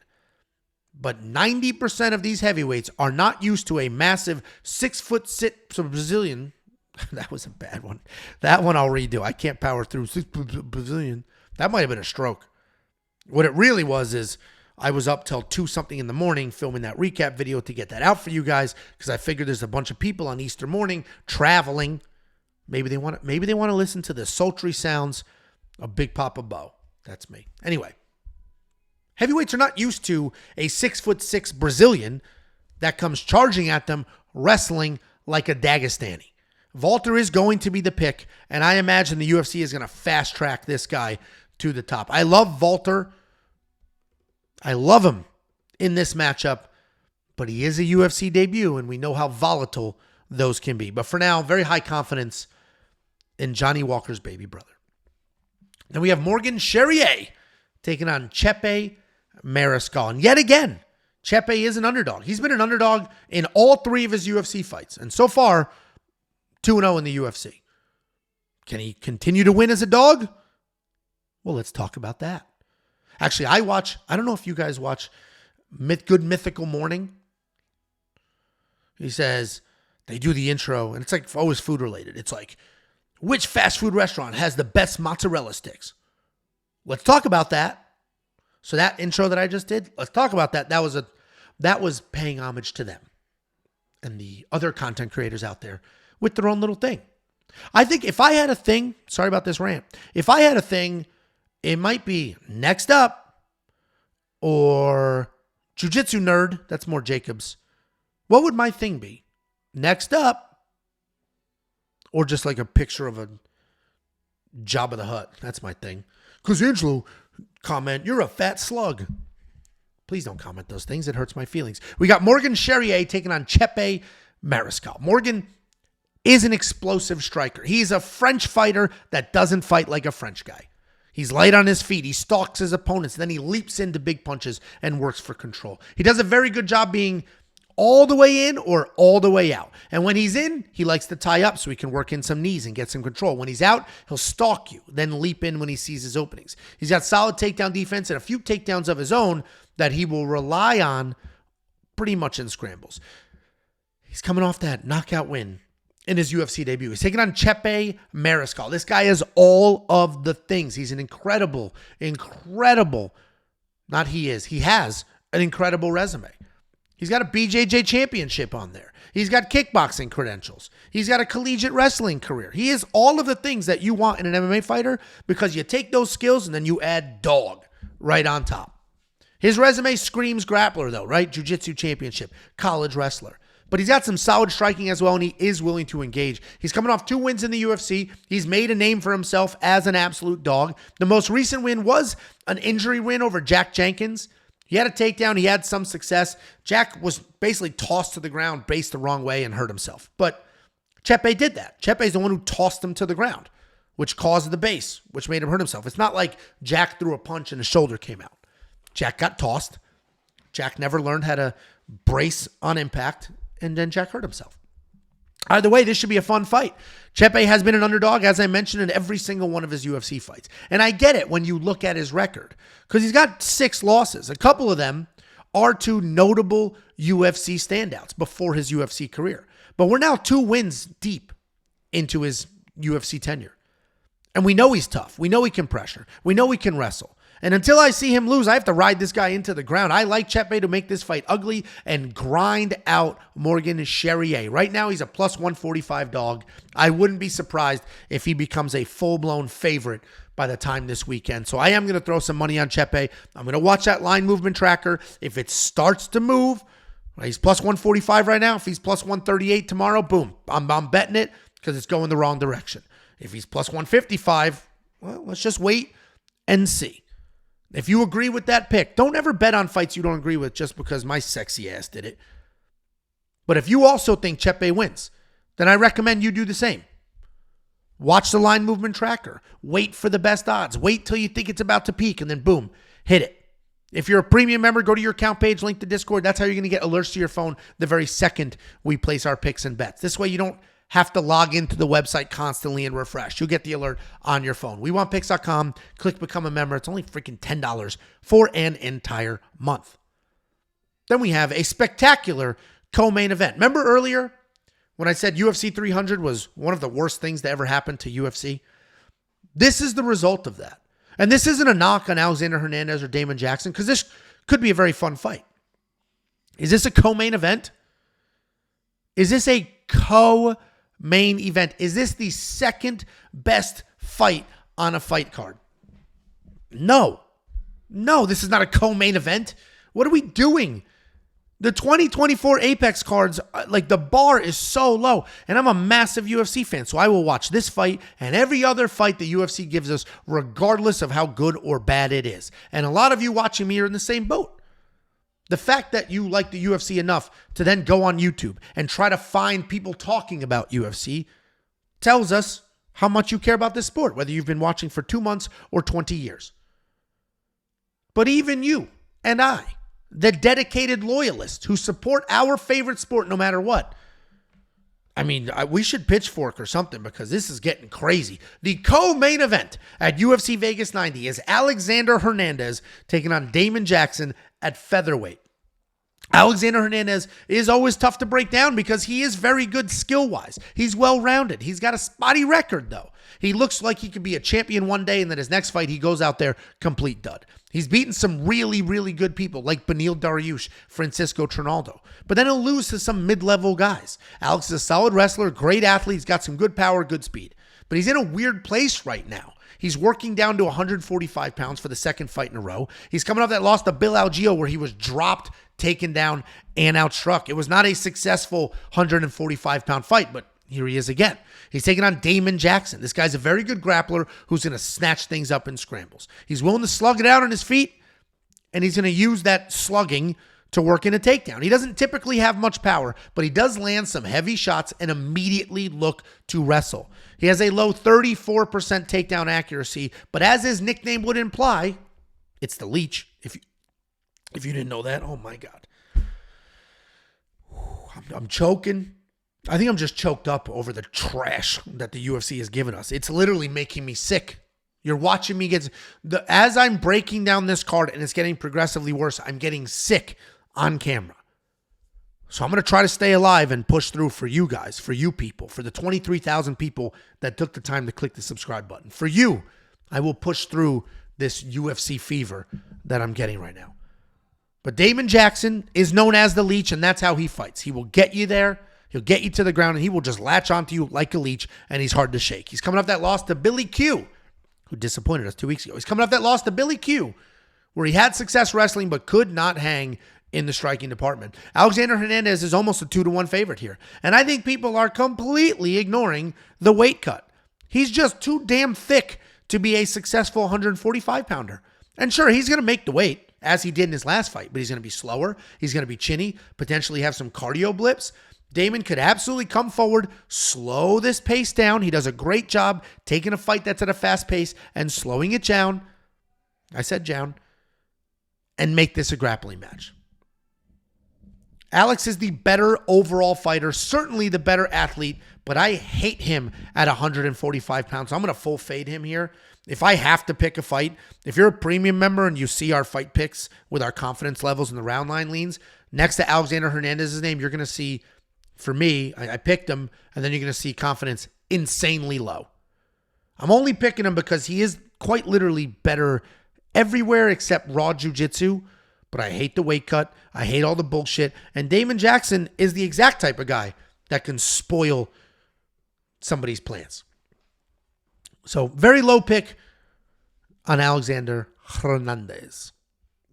But 90% of these heavyweights are not used to a massive 6'6" Brazilian. That was a bad one. That one I'll redo. I can't power through Brazilian. That might have been a stroke. What it really was is I was up till 2-something in the morning filming that recap video to get that out for you guys, because I figured there's a bunch of people on Easter morning traveling. Maybe they want to listen to the sultry sounds of Big Papa Bo. That's me. Anyway, heavyweights are not used to a 6'6" Brazilian that comes charging at them, wrestling like a Dagestani. Valter is going to be the pick, and I imagine the UFC is going to fast track this guy to the top. I love Valter. I love him in this matchup, but he is a UFC debut, and we know how volatile those can be. But for now, very high confidence in Johnny Walker's baby brother. Then we have Morgan Charrier taking on Chepe Mariscal. And yet again, Chepe is an underdog. He's been an underdog in all 3 of his UFC fights, and so far, 2-0 in the UFC. Can he continue to win as a dog? Well, let's talk about that. Actually, I don't know if you guys watch Good Mythical Morning. He says, they do the intro, and it's like always food related. It's like, which fast food restaurant has the best mozzarella sticks? Let's talk about that. So that intro that I just did, let's talk about that. That was paying homage to them and the other content creators out there with their own little thing. I think if I had a thing, sorry about this rant, if I had a thing, it might be Next Up or Jiu-Jitsu Nerd. That's more Jacobs. What would my thing be? Next Up or just like a picture of a Jabba the Hutt. That's my thing. Because Angelo comment, you're a fat slug. Please don't comment those things. It hurts my feelings. We got Morgan Charrier taking on Chepe Mariscal. Morgan is an explosive striker. He's a French fighter that doesn't fight like a French guy. He's light on his feet. He stalks his opponents. Then he leaps into big punches and works for control. He does a very good job being all the way in or all the way out. And when he's in, he likes to tie up so he can work in some knees and get some control. When he's out, he'll stalk you, then leap in when he sees his openings. He's got solid takedown defense and a few takedowns of his own that he will rely on pretty much in scrambles. He's coming off that knockout win in his UFC debut. He's taking on Chepe Mariscal. This guy is all of the things. He's an incredible, he has an incredible resume. He's got a BJJ championship on there. He's got kickboxing credentials. He's got a collegiate wrestling career. He is all of the things that you want in an MMA fighter because you take those skills and then you add dog right on top. His resume screams grappler though, right? Jiu-Jitsu championship, college wrestler. But he's got some solid striking as well, and he is willing to engage. He's coming off 2 wins in the UFC. He's made a name for himself as an absolute dog. The most recent win was an injury win over Jack Jenkins. He had a takedown. He had some success. Jack was basically tossed to the ground, based the wrong way, and hurt himself. But Chepe did that. Chepe's the one who tossed him to the ground, which caused the base, which made him hurt himself. It's not like Jack threw a punch and his shoulder came out. Jack got tossed. Jack never learned how to brace on impact, and then Jack hurt himself. Either way, this should be a fun fight. Chepe has been an underdog, as I mentioned, in every single one of his UFC fights. And I get it when you look at his record, because he's got 6 losses. A couple of them are to notable UFC standouts before his UFC career. But we're now 2 wins deep into his UFC tenure. And we know he's tough. We know he can pressure. We know he can wrestle. And until I see him lose, I have to ride this guy into the ground. I like Chepe to make this fight ugly and grind out Morgan Charrier. Right now, he's a plus 145 dog. I wouldn't be surprised if he becomes a full-blown favorite by the time this weekend. So I am going to throw some money on Chepe. I'm going to watch that line movement tracker. If it starts to move, he's plus 145 right now. If he's plus 138 tomorrow, boom, I'm betting it because it's going the wrong direction. If he's plus 155, well, let's just wait and see. If you agree with that pick, don't ever bet on fights you don't agree with just because my sexy ass did it. But if you also think Chepe wins, then I recommend you do the same. Watch the line movement tracker. Wait for the best odds. Wait till you think it's about to peak, and then boom, hit it. If you're a premium member, go to your account page, link to Discord. That's how you're going to get alerts to your phone the very second we place our picks and bets. This way you don't have to log into the website constantly and refresh. You'll get the alert on your phone. WeWantPicks.com. Click Become a Member. It's only freaking $10 for an entire month. Then we have a spectacular co-main event. Remember earlier when I said UFC 300 was one of the worst things to ever happen to UFC? This is the result of that. And this isn't a knock on Alexander Hernandez or Damon Jackson, because this could be a very fun fight. Is this a co-main event? Is this a co-main event? Is this the second best fight on a fight card? No. No, this is not a co-main event. What are we doing? The 2024 Apex cards, like the bar is so low. And I'm a massive UFC fan, so I will watch this fight and every other fight the UFC gives us, regardless of how good or bad it is. And a lot of you watching me are in the same boat. The fact that you like the UFC enough to then go on YouTube and try to find people talking about UFC tells us how much you care about this sport, whether you've been watching for 2 months or 20 years. But even you and I, the dedicated loyalists who support our favorite sport no matter what, I mean, we should pitchfork or something because this is getting crazy. The co-main event at UFC Vegas 90 is Alexander Hernandez taking on Damon Jackson at featherweight. Alexander Hernandez is always tough to break down because he is very good skill-wise. He's well-rounded. He's got a spotty record, though. He looks like he could be a champion one day, and then his next fight, he goes out there, complete dud. He's beaten some really, really good people like Beneil Dariush, Francisco Trinaldo. But then he'll lose to some mid-level guys. Alex is a solid wrestler, great athlete. He's got some good power, good speed. But he's in a weird place right now. He's working down to 145 pounds for the second fight in a row. He's coming off that loss to Bill Algeo where he was dropped, taken down, and outstruck. It was not a successful 145-pound fight, but here he is again. He's taking on Damon Jackson. This guy's a very good grappler who's going to snatch things up in scrambles. He's willing to slug it out on his feet, and he's going to use that slugging to work in a takedown. He doesn't typically have much power, but he does land some heavy shots and immediately look to wrestle. He has a low 34% takedown accuracy, but as his nickname would imply, it's the leech. If you didn't know that, oh my God. I'm choking. I think I'm just choked up over the trash that the UFC has given us. It's literally making me sick. You're watching me as I'm breaking down this card and it's getting progressively worse, I'm getting sick on camera. So I'm going to try to stay alive and push through for you guys, for you people, for the 23,000 people that took the time to click the subscribe button. For you, I will push through this UFC fever that I'm getting right now. But Damon Jackson is known as the leech, and that's how he fights. He will get you there. He'll get you to the ground, and he will just latch onto you like a leech, and he's hard to shake. He's coming off that loss to Billy Q, who disappointed us 2 weeks ago. He's coming off that loss to Billy Q, where he had success wrestling but could not hang in the striking department. Alexander Hernandez is almost a 2-1 favorite here. And I think people are completely ignoring the weight cut. He's just too damn thick to be a successful 145-pounder. And sure, he's going to make the weight, as he did in his last fight, but he's going to be slower. He's going to be chinny, potentially have some cardio blips. Damon could absolutely come forward, slow this pace down. He does a great job taking a fight that's at a fast pace and slowing it down. I said down. And make this a grappling match. Alex is the better overall fighter, certainly the better athlete, but I hate him at 145 pounds. So I'm going to full fade him here. If I have to pick a fight, if you're a premium member and you see our fight picks with our confidence levels and the round line leans, next to Alexander Hernandez's name, you're going to see, for me, I picked him, and then you're going to see confidence insanely low. I'm only picking him because he is quite literally better everywhere except raw jiu-jitsu, but I hate the weight cut. I hate all the bullshit. And Damon Jackson is the exact type of guy that can spoil somebody's plans. So very low pick on Alexander Hernandez.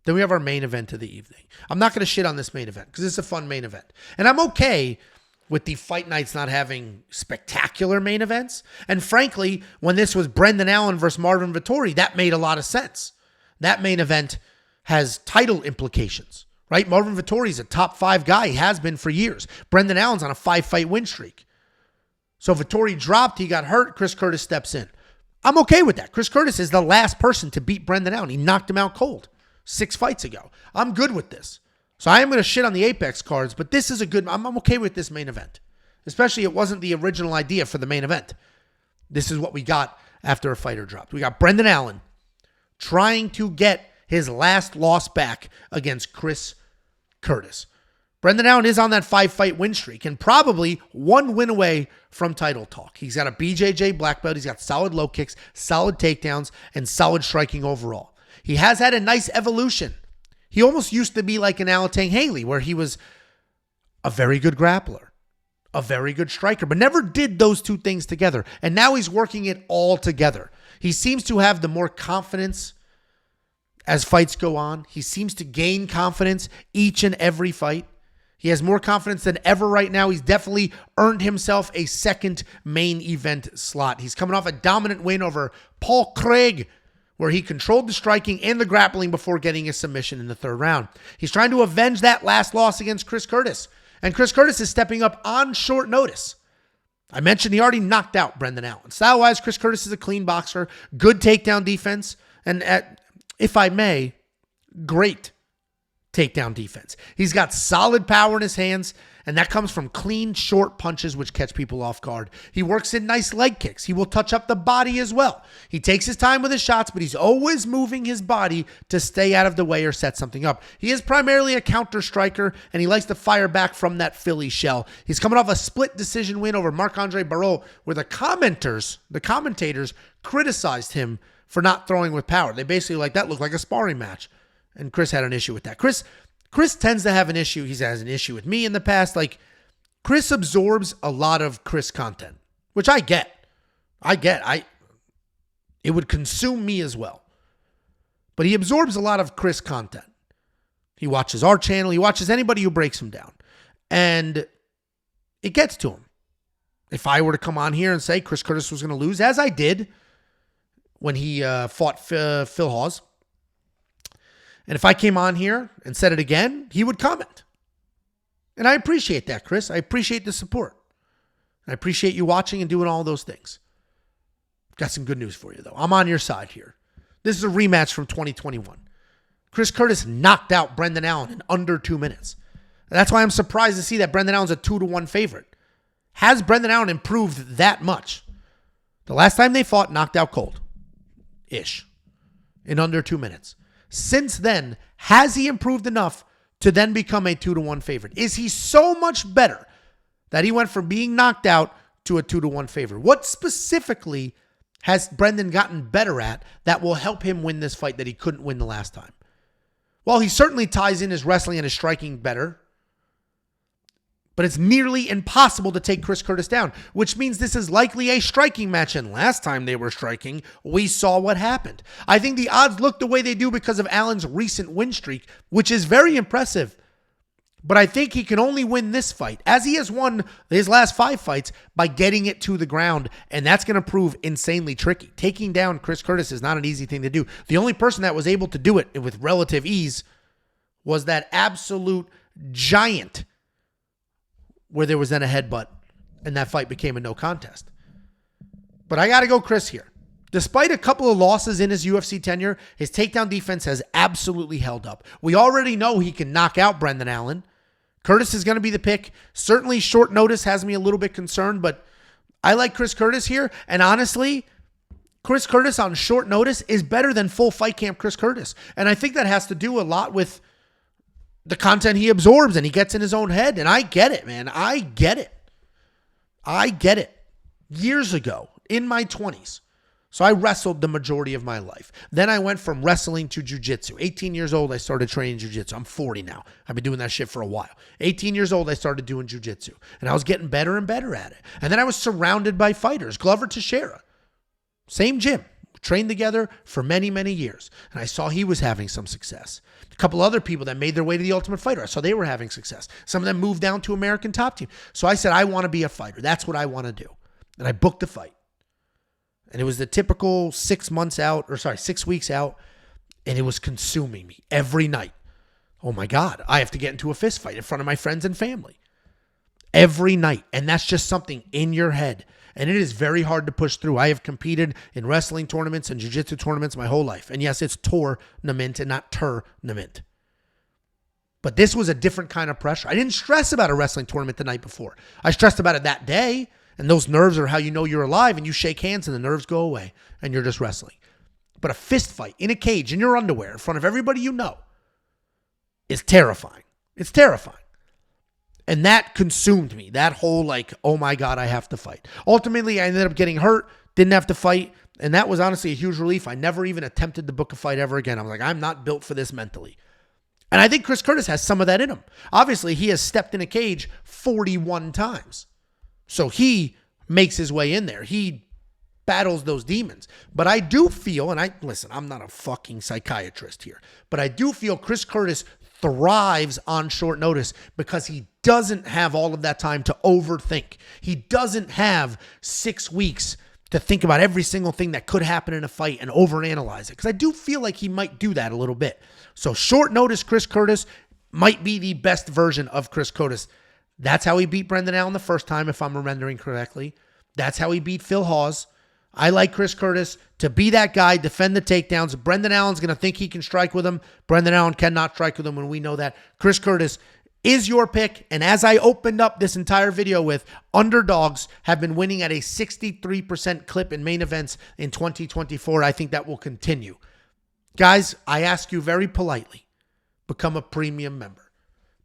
Then we have our main event of the evening. I'm not going to shit on this main event because it's a fun main event. And I'm okay with the fight nights not having spectacular main events. And frankly, when this was Brendan Allen versus Marvin Vettori, that made a lot of sense. That main event has title implications, right? Marvin Vettori's a top 5 guy. He has been for years. Brendan Allen's on a 5-fight win streak. So Vettori dropped. He got hurt. Chris Curtis steps in. I'm okay with that. Chris Curtis is the last person to beat Brendan Allen. He knocked him out cold 6 fights ago. I'm good with this. So I am going to shit on the Apex cards, but this is a good... I'm okay with this main event. Especially it wasn't the original idea for the main event. This is what we got after a fighter dropped. We got Brendan Allen trying to get his last loss back against Chris Curtis. Brendan Allen is on that 5-fight win streak and probably 1 win away from title talk. He's got a BJJ black belt. He's got solid low kicks, solid takedowns, and solid striking overall. He has had a nice evolution. He almost used to be like an Alatengheili, where he was a very good grappler, a very good striker, but never did those two things together. And now he's working it all together. He seems to have the more confidence as fights go on. He seems to gain confidence each and every fight. He has more confidence than ever right now. He's definitely earned himself a second main event slot. He's coming off a dominant win over Paul Craig, where he controlled the striking and the grappling before getting a submission in the 3rd round. He's trying to avenge that last loss against Chris Curtis. And Chris Curtis is stepping up on short notice. I mentioned he already knocked out Brendan Allen. Style-wise, Chris Curtis is a clean boxer, good takedown defense, and if I may, great takedown defense. He's got solid power in his hands, and that comes from clean, short punches which catch people off guard. He works in nice leg kicks. He will touch up the body as well. He takes his time with his shots, but he's always moving his body to stay out of the way or set something up. He is primarily a counter striker, and he likes to fire back from that Philly shell. He's coming off a split decision win over Marc-Andre Barreau, where the commentators criticized him for not throwing with power. They basically like, that looked like a sparring match. And Chris had an issue with that. Chris tends to have an issue. He has an issue with me in the past. Like, Chris absorbs a lot of Chris content, which I get. It would consume me as well. But he absorbs a lot of Chris content. He watches our channel. He watches anybody who breaks him down. And it gets to him. If I were to come on here and say Chris Curtis was going to lose, as I did when he fought Phil Hawes, and if I came on here and said it again, he would comment. And I appreciate that, Chris. I appreciate the support. I appreciate you watching and doing all those things. Got some good news for you, though. I'm on your side here. This is a rematch from 2021. Chris Curtis knocked out Brendan Allen in under 2 minutes. And that's why I'm surprised to see that Brendan Allen's a 2-1 favorite. Has Brendan Allen improved that much? The last time they fought, knocked out cold-ish in under 2 minutes. Since then, has he improved enough to then become a 2-1 favorite? Is he so much better that he went from being knocked out to a 2-1 favorite? What specifically has Brendan gotten better at that will help him win this fight that he couldn't win the last time? Well, he certainly ties in his wrestling and his striking better, but it's nearly impossible to take Chris Curtis down, which means this is likely a striking match. And last time they were striking, we saw what happened. I think the odds look the way they do because of Allen's recent win streak, which is very impressive But I think he can only win this fight, as he has won his last 5 fights, by getting it to the ground. And that's going to prove insanely tricky. Taking down Chris Curtis is not an easy thing to do. The only person that was able to do it with relative ease was that absolute giant where there was then a headbutt and that fight became a no contest. But I got to go Chris here. Despite a couple of losses in his UFC tenure, his takedown defense has absolutely held up. We already know he can knock out Brendan Allen. Curtis is going to be the pick. Certainly short notice has me a little bit concerned, but I like Chris Curtis here. And honestly, Chris Curtis on short notice is better than full fight camp Chris Curtis. And I think that has to do a lot with the content he absorbs and he gets in his own head. And I get it, man. I get it. Years ago, in my 20s. So I wrestled the majority of my life. Then I went from wrestling to jiu-jitsu. 18 years old, I started training jiu-jitsu. I'm 40 now. I've been doing that shit for a while. 18 years old, I started doing jiu-jitsu. And I was getting better and better at it. And then I was surrounded by fighters. Glover Teixeira. Same gym. Trained together for many, many years. And I saw he was having some success. A couple other people that made their way to the Ultimate Fighter, I saw they were having success. Some of them moved down to American Top Team. So I said, I want to be a fighter. That's what I want to do. And I booked the fight. And it was the typical 6 weeks out. And it was consuming me every night. Oh my God, I have to get into a fist fight in front of my friends and family. Every night. And that's just something in your head. And it is very hard to push through. I have competed in wrestling tournaments and jiu-jitsu tournaments my whole life. And yes, it's tournament and not tournament. But this was a different kind of pressure. I didn't stress about a wrestling tournament the night before. I stressed about it that day. And those nerves are how you know you're alive, and you shake hands and the nerves go away and you're just wrestling. But a fist fight in a cage in your underwear in front of everybody you know is terrifying. It's terrifying. And that consumed me. That whole oh my God, I have to fight. Ultimately, I ended up getting hurt, didn't have to fight. And that was honestly a huge relief. I never even attempted to book a fight ever again. I was like, I'm not built for this mentally. And I think Chris Curtis has some of that in him. Obviously, he has stepped in a cage 41 times. So he makes his way in there. He battles those demons. But I do feel, and listen, I'm not a fucking psychiatrist here, but I do feel Chris Curtis thrives on short notice because he doesn't have all of that time to overthink. He doesn't have 6 weeks to think about every single thing that could happen in a fight and overanalyze it. Because I do feel like he might do that a little bit. So short notice Chris Curtis might be the best version of Chris Curtis. That's how he beat Brendan Allen the first time, if I'm remembering correctly. That's how he beat Phil Hawes. I like Chris Curtis to be that guy, defend the takedowns. Brendan Allen's going to think he can strike with him. Brendan Allen cannot strike with him, and we know that. Chris Curtis is your pick. And as I opened up this entire video with, underdogs have been winning at a 63% clip in main events in 2024. I think that will continue. Guys, I ask you very politely, become a premium member.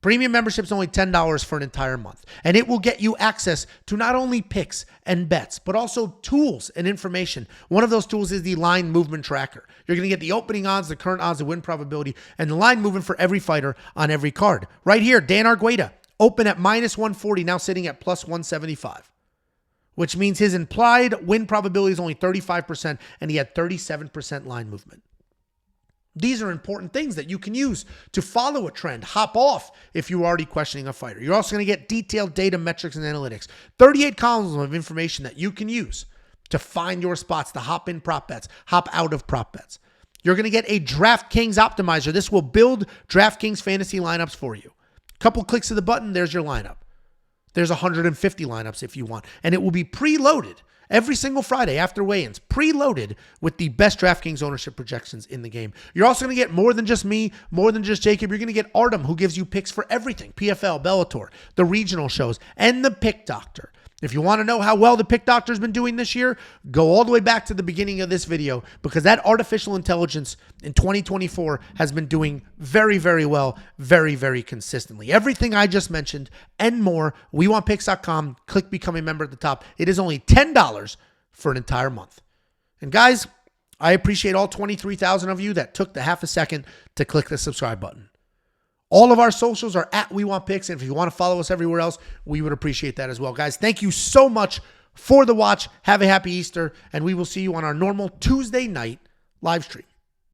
Premium membership is only $10 for an entire month, and it will get you access to not only picks and bets, but also tools and information. One of those tools is the line movement tracker. You're going to get the opening odds, the current odds, the win probability, and the line movement for every fighter on every card. Right here, Dan Argueta, open at -140, now sitting at +175, which means his implied win probability is only 35%, and he had 37% line movement. These are important things that you can use to follow a trend, hop off if you're already questioning a fighter. You're also going to get detailed data, metrics, and analytics. 38 columns of information that you can use to find your spots, to hop in prop bets, hop out of prop bets. You're going to get a DraftKings optimizer. This will build DraftKings fantasy lineups for you. A couple clicks of the button, there's your lineup. There's 150 lineups if you want. And it will be preloaded every single Friday after weigh-ins, preloaded with the best DraftKings ownership projections in the game. You're also going to get more than just me, more than just Jacob. You're going to get Artem, who gives you picks for everything. PFL, Bellator, the regional shows, and the Pick Doctor. If you want to know how well the Pick Doctor's been doing this year, go all the way back to the beginning of this video, because that artificial intelligence in 2024 has been doing very, very well, very, very consistently. Everything I just mentioned and more, WeWantPicks.com. Click Become a Member at the top. It is only $10 for an entire month. And guys, I appreciate all 23,000 of you that took the half a second to click the subscribe button. All of our socials are at We Want Picks, and if you want to follow us everywhere else, we would appreciate that as well. Guys, thank you so much for the watch. Have a happy Easter, and we will see you on our normal Tuesday night live stream.